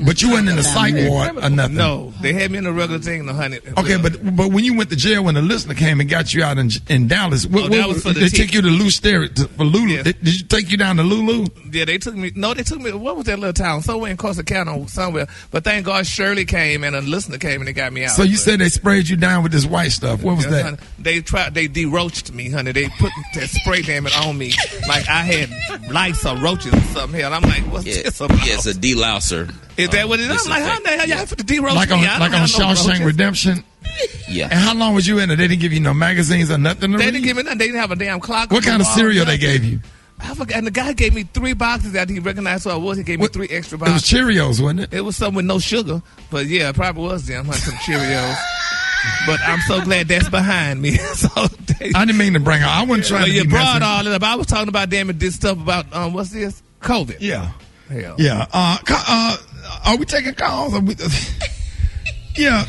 [SPEAKER 1] But you wasn't in the psych ward or nothing.
[SPEAKER 4] No, they had me in a regular thing, no honey.
[SPEAKER 1] Okay, but when you went to jail, when the listener came and got you out in Dallas,
[SPEAKER 4] that was for
[SPEAKER 1] they take you to Lou for Lulu.
[SPEAKER 4] Yes.
[SPEAKER 1] Did you take you down to Lulu?
[SPEAKER 4] Yeah, they took me. No, they took me. What was that little town? Somewhere in Corsicana, somewhere. But thank God Shirley came and a listener came and they got me out.
[SPEAKER 1] So you said they sprayed you down with this white stuff. What was that?
[SPEAKER 4] Honey, they deroached me, honey. They put that spray damn it on me like I had lice or roaches or something. Hell, I'm like, what's this about?
[SPEAKER 15] Yeah, it's a delouser.
[SPEAKER 4] Is that what it is? I'm like, how the hell y'all have to deroach me?
[SPEAKER 1] Like on Shawshank Redemption?
[SPEAKER 15] Yeah.
[SPEAKER 1] And how long was you in it? They didn't give you no magazines or nothing to read?
[SPEAKER 4] They didn't give me nothing. They didn't have a damn clock.
[SPEAKER 1] What kind of cereal they gave you?
[SPEAKER 4] I forgot. And the guy gave me 3 boxes after he recognized who I was. He gave me 3 extra boxes.
[SPEAKER 1] It was Cheerios, wasn't it?
[SPEAKER 4] It was something with no sugar. But yeah, it probably was them. Like some Cheerios. But I'm so glad that's behind me. I
[SPEAKER 1] didn't mean to bring her. I wasn't trying to
[SPEAKER 4] you
[SPEAKER 1] be
[SPEAKER 4] brought
[SPEAKER 1] messing.
[SPEAKER 4] all it up. I was talking about this stuff about what's this? COVID.
[SPEAKER 1] Yeah.
[SPEAKER 4] Hell.
[SPEAKER 1] Yeah. Are we taking calls? Yeah.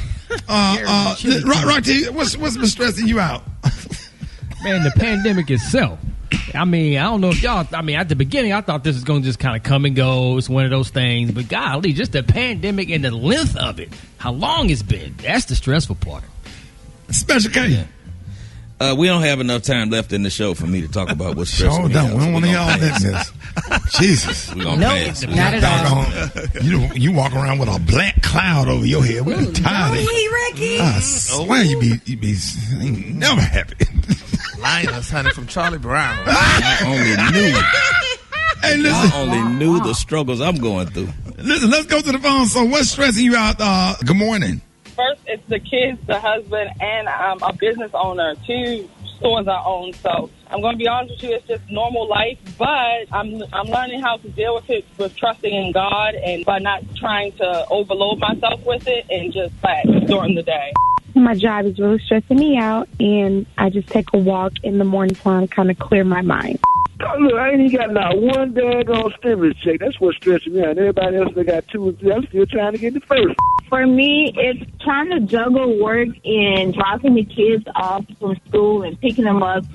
[SPEAKER 1] Rocky, what's been stressing you out?
[SPEAKER 3] Man, the pandemic itself. I mean, I don't know if y'all, at the beginning, I thought this was going to just kind of come and go. It's one of those things. But golly, just the pandemic and the length of it, how long it's been, that's the stressful part.
[SPEAKER 1] Special K.
[SPEAKER 9] Yeah. We don't have enough time left in the show for me to talk about what's stressful.
[SPEAKER 1] We don't want to hear all that mess. Jesus.
[SPEAKER 9] We're going to pass.
[SPEAKER 10] Not at all.
[SPEAKER 1] You walk around with a black cloud over your head. We're tired of it.
[SPEAKER 10] Ricky.
[SPEAKER 1] I swear you be never happy.
[SPEAKER 4] Linus, honey, from Charlie Brown.
[SPEAKER 9] I only knew the struggles I'm going through.
[SPEAKER 1] Listen, let's go to the phone. So what's stressing you out? Good morning.
[SPEAKER 15] First, it's the kids, the husband, and I'm a business owner. 2 stores I own. So I'm going to be honest with you, it's just normal life. But I'm learning how to deal with it with trusting in God and by not trying to overload myself with it and just relax during the day.
[SPEAKER 16] My job is really stressing me out, and I just take a walk in the morning time to kind of clear my mind.
[SPEAKER 17] Look, I ain't even got not one daggone stimulus check. That's what's stressing me out. Everybody else, they got 2 or 3. I'm still trying to get the first.
[SPEAKER 16] For me, it's trying to juggle work and dropping the kids off from school and picking them up,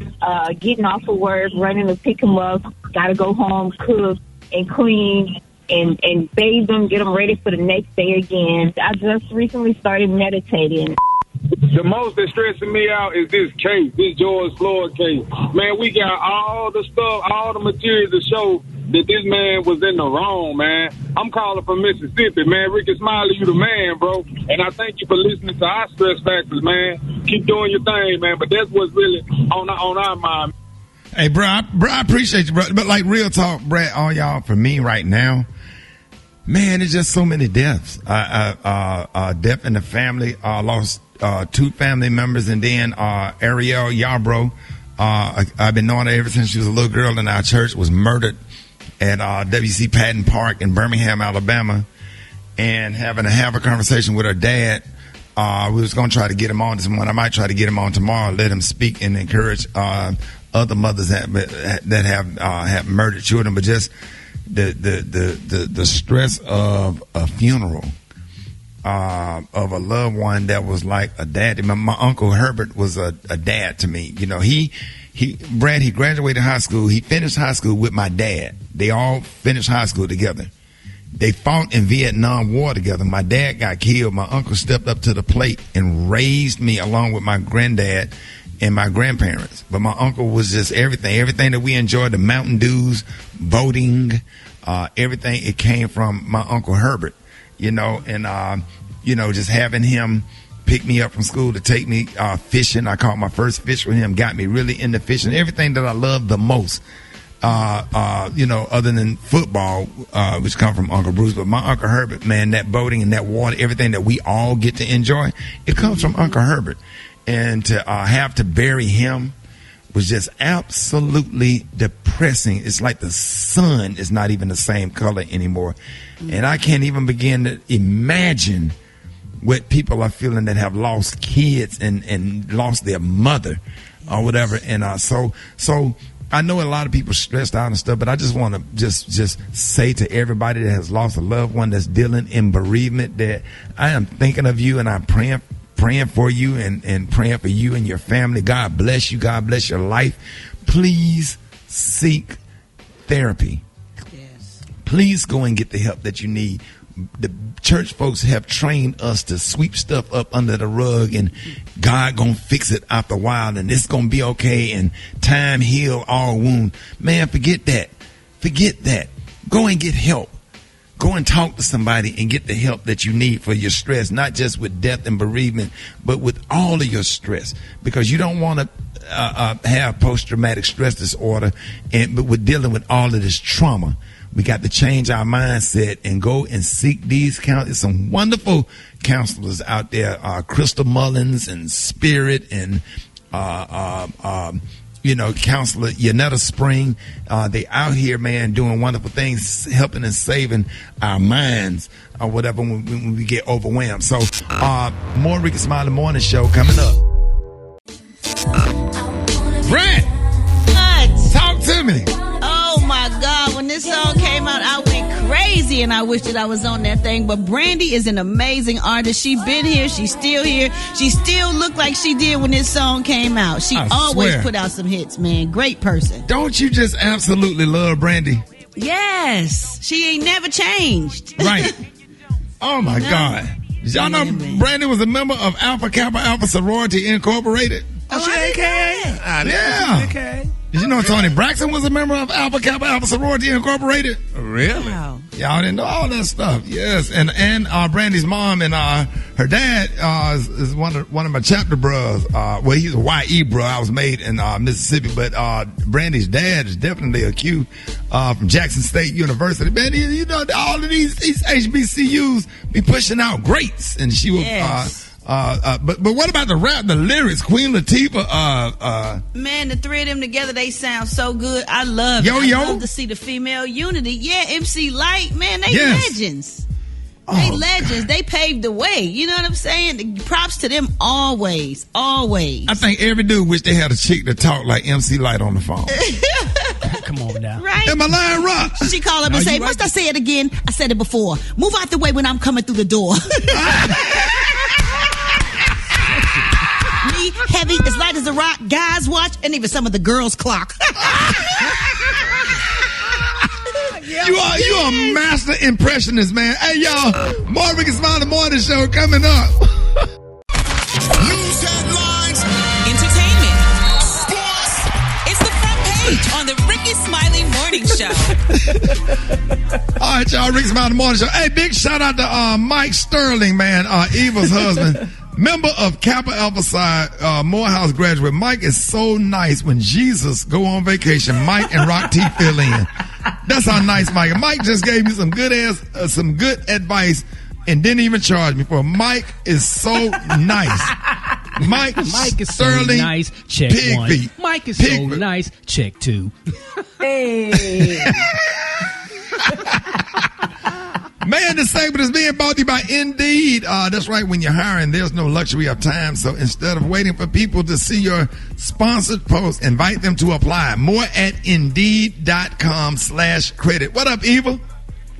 [SPEAKER 16] getting off of work, running to pick them up. Got to go home, cook, and clean, and bathe them, get them ready for the next day again. I just recently started meditating.
[SPEAKER 18] The most that's stressing me out is this case, this George Floyd case. Man, we got all the stuff, all the material to show that this man was in the wrong, man. I'm calling from Mississippi, man. Rickey Smiley, you the man, bro. And I thank you for listening to our stress factors, man. Keep doing your thing, man. But that's what's really on our mind.
[SPEAKER 1] Hey, bro, I appreciate you, bro. But like real talk, Brad, all y'all, for me right now, man, there's just so many deaths. Death in the family. Lost 2 family members, and then Ariel Yarbrough. I've been knowing her ever since she was a little girl in our church. Was murdered at W.C. Patton Park in Birmingham, Alabama, and having to have a conversation with her dad. We was going to try to get him on this morning. I might try to get him on tomorrow, let him speak and encourage other mothers that have murdered children. But just the stress of a funeral of a loved one that was like a dad. My Uncle Hubert was a dad to me. You know, he graduated high school. He finished high school with my dad. They all finished high school together. They fought in Vietnam War together. My dad got killed. My uncle stepped up to the plate and raised me along with my granddad and my grandparents. But my uncle was just everything that we enjoyed, the Mountain Dews, boating, everything. It came from my Uncle Hubert, you know, and, just having him pick me up from school to take me fishing. I caught my first fish with him, got me really into fishing, everything that I love the most. Other than football, which come from Uncle Bruce, but my Uncle Hubert, man, that boating and that water, everything that we all get to enjoy, it comes from Uncle Hubert. And to have to bury him was just absolutely depressing. It's like the sun is not even the same color anymore. And I can't even begin to imagine what people are feeling that have lost kids and lost their mother or whatever. And so I know a lot of people are stressed out and stuff, but I just want to just say to everybody that has lost a loved one that's dealing in bereavement that I am thinking of you and I'm praying for you and praying for you and your family. God bless you. God bless your life. Please seek therapy. Yes. Please go and get the help that you need. The church folks have trained us to sweep stuff up under the rug and God gonna fix it after a while and it's gonna be okay and time heal all wounds. Man, forget that. Go and get help. Go and talk to somebody and get the help that you need for your stress, not just with death and bereavement, but with all of your stress, because you don't want to have post-traumatic stress disorder but we're dealing with all of this trauma. We got to change our mindset and go and seek these counselors. Some wonderful counselors out there, Crystal Mullins and Spirit and, Counselor Yanetta Spring. They out here, man, doing wonderful things, helping and saving our minds or whatever when we get overwhelmed. So, more Rickey Smiley Morning Show coming up. Brad, talk to me.
[SPEAKER 5] Oh my God, when this song came out, I went crazy
[SPEAKER 19] crazy, and I wish that I was on that thing. But Brandy is an amazing artist. She's been here. She's still here. She still looked like she did when this song came out. She always put out some hits, man. Great person.
[SPEAKER 1] Don't you just absolutely love Brandy?
[SPEAKER 19] Yes. She ain't never changed.
[SPEAKER 1] Right. Oh, my God. Did y'all know Brandy was a member of Alpha Kappa Alpha Sorority Incorporated?
[SPEAKER 4] Oh, she AKA?
[SPEAKER 1] Yeah. Did you know Toni Braxton was a member of Alpha Kappa Alpha Sorority Incorporated?
[SPEAKER 4] Really?
[SPEAKER 19] Wow.
[SPEAKER 1] Y'all didn't know all that stuff. Yes, and Brandy's mom and her dad is one of my chapter bros. Well, he's a YE bro. I was made in Mississippi, but Brandy's dad is definitely a Q from Jackson State University. Man, you know all of these HBCUs be pushing out greats, and she was.
[SPEAKER 19] Yes.
[SPEAKER 1] But what about the rap, the lyrics? Queen Latifah.
[SPEAKER 19] Man, the three of them together, they sound so good. I love
[SPEAKER 1] Yo.
[SPEAKER 19] I love to see the female unity. Yeah, MC Light, man, they legends. They legends. They paved the way. You know what I'm saying? Props to them always. Always.
[SPEAKER 1] I think every dude wish they had a chick to talk like MC Light on the phone.
[SPEAKER 3] Come on now.
[SPEAKER 19] Right?
[SPEAKER 1] Am I lying, Rock?
[SPEAKER 19] She call up and say, must I say it again? I said it before. Move out the way when I'm coming through the door. Me, heavy, as light as a rock, guys watch, and even some of the girls clock.
[SPEAKER 1] You are a master impressionist, man. Hey, y'all, more Rickey Smiley Morning Show coming up.
[SPEAKER 14] News headlines, entertainment, sports. It's the front page on the Rickey Smiley Morning Show.
[SPEAKER 1] All right, y'all, Rickey Smiley Morning Show. Hey, big shout out to Mike Sterling, man, Eva's husband. Member of Kappa Alpha Psi, Morehouse graduate. Mike is so nice. When Jesus go on vacation, Mike and Rock T fill in. That's how nice Mike is. Mike just gave me some good advice and didn't even charge me for it. Mike is so nice. Mike
[SPEAKER 3] is
[SPEAKER 1] Sterling,
[SPEAKER 3] so nice. Check
[SPEAKER 1] pig
[SPEAKER 3] one.
[SPEAKER 1] feet.
[SPEAKER 3] Mike is
[SPEAKER 1] Pig
[SPEAKER 3] so
[SPEAKER 1] feet.
[SPEAKER 3] nice. Check two.
[SPEAKER 10] Hey.
[SPEAKER 1] Man, this segment is being brought to you by Indeed. That's right. When you're hiring, there's no luxury of time. So instead of waiting for people to see your sponsored post, invite them to apply. More at Indeed.com/credit. What up, Eva?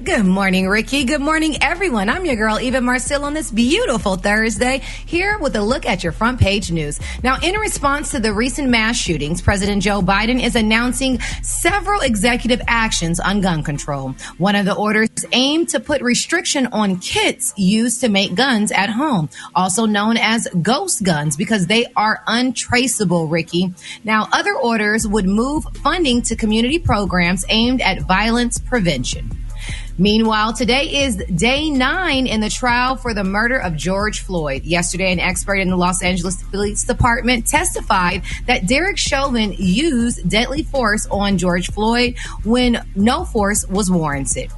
[SPEAKER 10] Good morning, Ricky. Good morning, everyone. I'm your girl, Eva Marcel, on this beautiful Thursday, here with a look at your front page news. Now, in response to the recent mass shootings, President Joe Biden is announcing several executive actions on gun control. One of the orders aimed to put restriction on kits used to make guns at home, also known as ghost guns, because they are untraceable, Ricky. Now, other orders would move funding to community programs aimed at violence prevention. Meanwhile, today is day 9 in the trial for the murder of George Floyd. Yesterday, an expert in the Los Angeles Police Department testified that Derek Chauvin used deadly force on George Floyd when no force was warranted.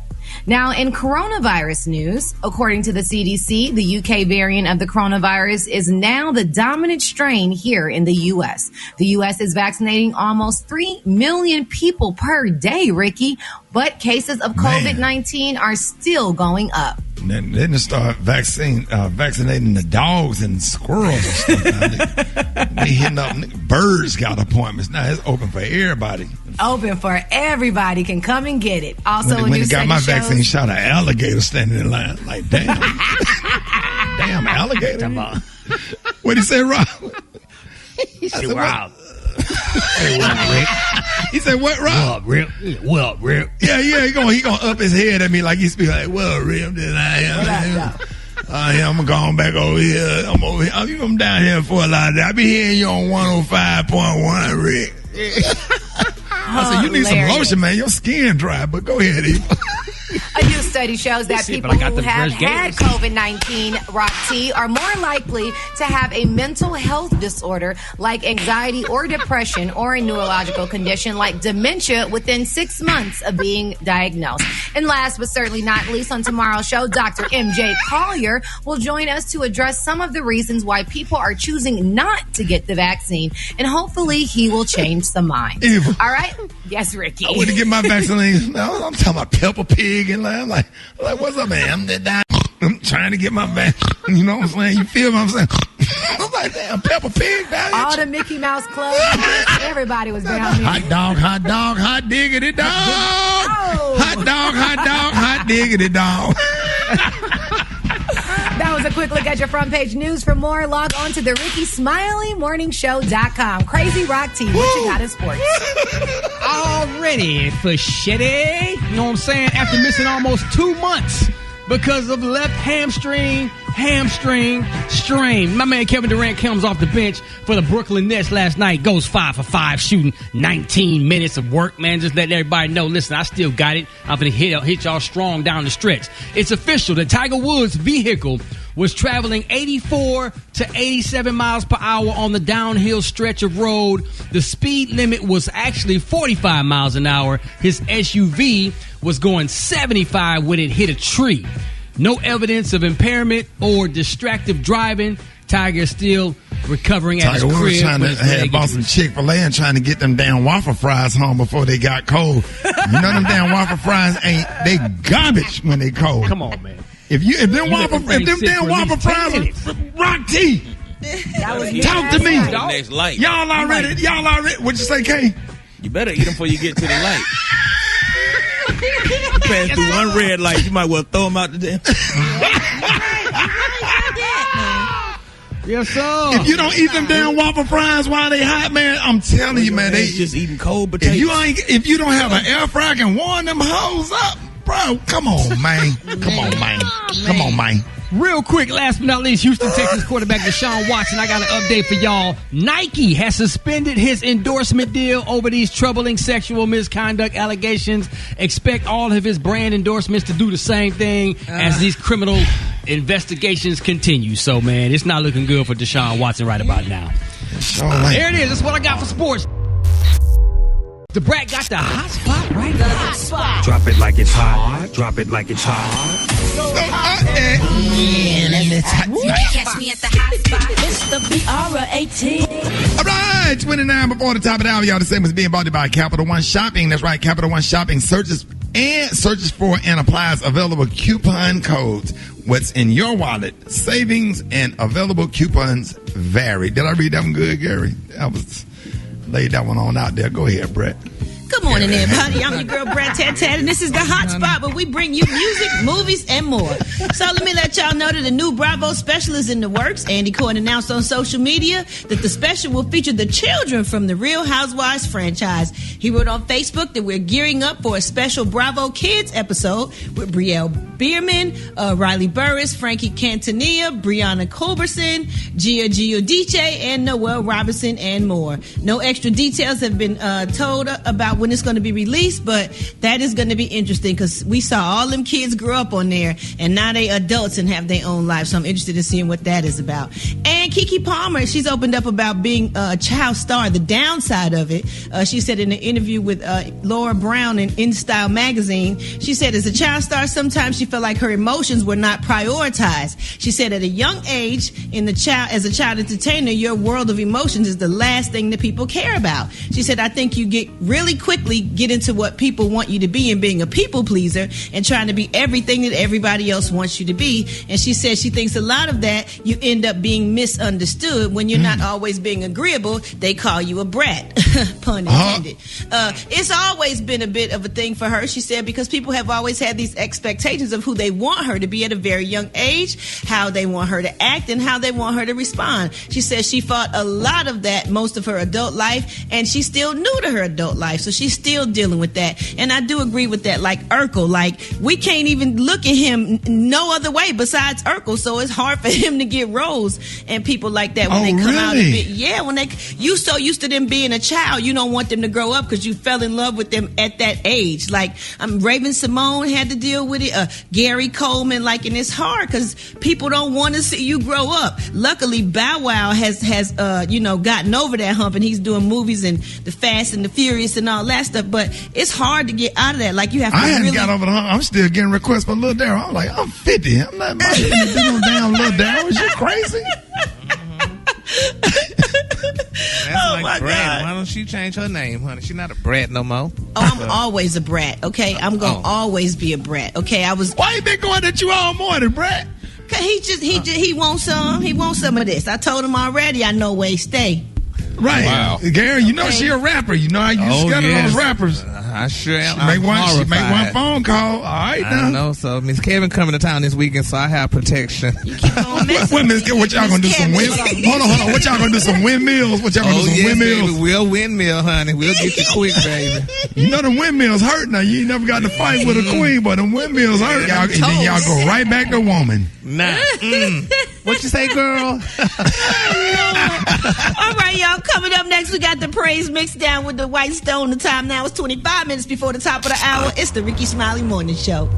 [SPEAKER 10] Now, in coronavirus news, according to the CDC, the UK variant of the coronavirus is now the dominant strain here in the U.S. The U.S. is vaccinating almost 3 million people per day, Ricky, but cases of COVID-19 are still going up.
[SPEAKER 1] Then they start vaccinating the dogs and squirrels and stuff. They hitting up. Birds got appointments. Now it's open for everybody.
[SPEAKER 10] Open for everybody, can come and get it. Also,
[SPEAKER 1] when they got my vaccine shot, an alligator standing in line. Like, damn. Damn, alligator. What'd he say, Rob?
[SPEAKER 3] He said, wow.
[SPEAKER 1] Hey, what up, Rick? He said, what, Rob?
[SPEAKER 3] What up, Rick?
[SPEAKER 1] Yeah, he gonna up his head at me like he speak like, well, Rick, I'm gonna go on back over here. I'm down here for a lot of that. I be hearing you on 105.1, Rick. I said, you need some lotion, man. Your skin dry, but go ahead, Eva.
[SPEAKER 10] A new study shows that people who have had COVID-19, Rock T, are more likely to have a mental health disorder like anxiety or depression, or a neurological condition like dementia within 6 months of being diagnosed. And last but certainly not least, on tomorrow's show, Dr. MJ Collier will join us to address some of the reasons why people are choosing not to get the vaccine. And hopefully he will change some minds.
[SPEAKER 1] Eva.
[SPEAKER 10] All right? Yes, Ricky.
[SPEAKER 1] I went to get my vaccination. I'm talking about Peppa Pig and I'm like, what's up, man? I'm trying to get my vaccine. You know what I'm saying? You feel what I'm saying? I'm like, Goddamn Peppa Pig, valiant.
[SPEAKER 10] All the Mickey Mouse Club, everybody was down there.
[SPEAKER 1] Hot dog, hot diggity dog. Hot dog, hot diggity dog.
[SPEAKER 10] That was a quick look at your front page news. For more, log on to the RickeySmileyMorningShow.com. Crazy Rock T, what you got in sports?
[SPEAKER 3] All ready for shitty. You know what I'm saying? After missing almost 2 months because of left hamstring strain. My man Kevin Durant comes off the bench for the Brooklyn Nets last night. Goes 5 for 5, shooting 19 minutes of work, man. Just letting everybody know, listen, I still got it. I'm going to hit y'all strong down the stretch. It's official. The Tiger Woods vehicle was traveling 84 to 87 miles per hour on the downhill stretch of road. The speed limit was actually 45 miles an hour. His SUV was going 75 when it hit a tree. No evidence of impairment or distracted driving. Tiger is still recovering at his crib.
[SPEAKER 1] Tiger Woods trying to have bought some Chick-fil-A and trying to get them damn waffle fries home before they got cold. You know them damn waffle fries they garbage when they cold.
[SPEAKER 3] Come on, man.
[SPEAKER 1] If them damn waffle fries Rock T. Talk to me.
[SPEAKER 9] Next light.
[SPEAKER 1] Y'all already. What'd you say, K?
[SPEAKER 9] You better eat them before you get to the light. Pass through one red light, you might well throw them out the damn.
[SPEAKER 3] Yes, sir.
[SPEAKER 1] If you don't eat them damn waffle fries while they hot, man, I'm telling you, man, they
[SPEAKER 9] just eating cold potatoes.
[SPEAKER 1] If you don't have an air fryer and warm them hoes up, bro, come on, man. Come on, man.
[SPEAKER 3] Real quick, last but not least, Houston Texans quarterback Deshaun Watson. I got an update for y'all. Nike has suspended his endorsement deal over these troubling sexual misconduct allegations. Expect all of his brand endorsements to do the same thing as these criminal investigations continue. So, man, it's not looking good for Deshaun Watson right about now. There it is. That's what I got for sports. The Brat got the hot spot right now. Hot spot.
[SPEAKER 6] Drop it like it's hot. Drop it like it's hot.
[SPEAKER 7] Catch me at the hot spot. It's the BR18.
[SPEAKER 1] All right, 29 before the top of the hour. Y'all, the same as being bought by Capital One Shopping. That's right, Capital One Shopping searches for and applies available coupon codes. What's in your wallet? Savings and available coupons vary. Did I read that one good, Gary? I was laid that one on out there. Go ahead, Brett.
[SPEAKER 5] Good morning, everybody. I'm your girl, Brat Tat Tat, and this is the Hot Spot, where we bring you music, movies, and more. So let me let y'all know that the new Bravo special is in the works. Andy Cohen announced on social media that the special will feature the children from the Real Housewives franchise. He wrote on Facebook that we're gearing up for a special Bravo Kids episode with Brielle Bierman, Riley Burris, Frankie Cantanilla, Brianna Culberson, Gia Giudice, and Noelle Robinson, and more. No extra details have been told about when it's going to be released, but that is going to be interesting because we saw all them kids grow up on there, and now they adults and have their own life. So I'm interested in seeing what that is about. And Keke Palmer, she's opened up about being a child star, the downside of it. She said in an interview with Laura Brown in InStyle magazine, she said as a child star, sometimes she felt like her emotions were not prioritized. She said at a young age, as a child entertainer, your world of emotions is the last thing that people care about. She said, I think you get really quickly get into what people want you to be and being a people pleaser and trying to be everything that everybody else wants you to be. And she says she thinks a lot of that you end up being misunderstood when you're not always being agreeable. They call you a brat, pun intended. It's always been a bit of a thing for her, she said, because people have always had these expectations of who they want her to be at a very young age, how they want her to act, and how they want her to respond. She says she fought a lot of that most of her adult life, and she's still new to her adult life, so she's still dealing with that. And I do agree with that. Like Urkel, like we can't even look at him no other way besides Urkel, so it's hard for him to get roles and people like that when they come out of it. Yeah, when you so used to them being a child, you don't want them to grow up because you fell in love with them at that age. Like Raven Simone had to deal with it, Gary Coleman, like, and it's hard because people don't want to see you grow up. Luckily, Bow Wow has gotten over that hump, and he's doing movies and The Fast and the Furious and all that stuff. But it's hard to get out of that. Like you have to. I haven't got over the hump.
[SPEAKER 1] I'm still getting requests for Lil Daryl. I'm like, I'm 50. I'm not about to do no damn Lil Daryl. Is you crazy?
[SPEAKER 4] That's like Brat. Why don't she change her name, honey? She's not a brat no more.
[SPEAKER 5] Oh, I'm always a brat, okay? I'm going to always be a brat, okay?
[SPEAKER 1] Why you been going at you all morning, Brat?
[SPEAKER 19] Cause he wants some. He wants some of this. I told him already. I know where he stay.
[SPEAKER 1] Right.
[SPEAKER 4] Wow.
[SPEAKER 1] Gary, you know she a rapper. You know how you scuttle those rappers.
[SPEAKER 4] I sure am.
[SPEAKER 1] She make one phone call. All right, now.
[SPEAKER 4] I know. So Miss Kevin coming to town this weekend, so I have protection.
[SPEAKER 1] What y'all gonna do? Some windmills? Hold on. What y'all gonna do? Some windmills? What y'all gonna do? Some windmills?
[SPEAKER 4] Baby. We'll windmill, honey. We'll get you quick, baby.
[SPEAKER 1] You know the windmills hurt now. You ain't never got to fight with a queen, but the windmills hurt. And then y'all go right back to woman.
[SPEAKER 4] Nah. What you say, girl?
[SPEAKER 19] All right, y'all. Coming up next, we got the praise mix down with the White Stone. The time now is 25 minutes before the top of the hour. It's the Rickey Smiley Morning Show.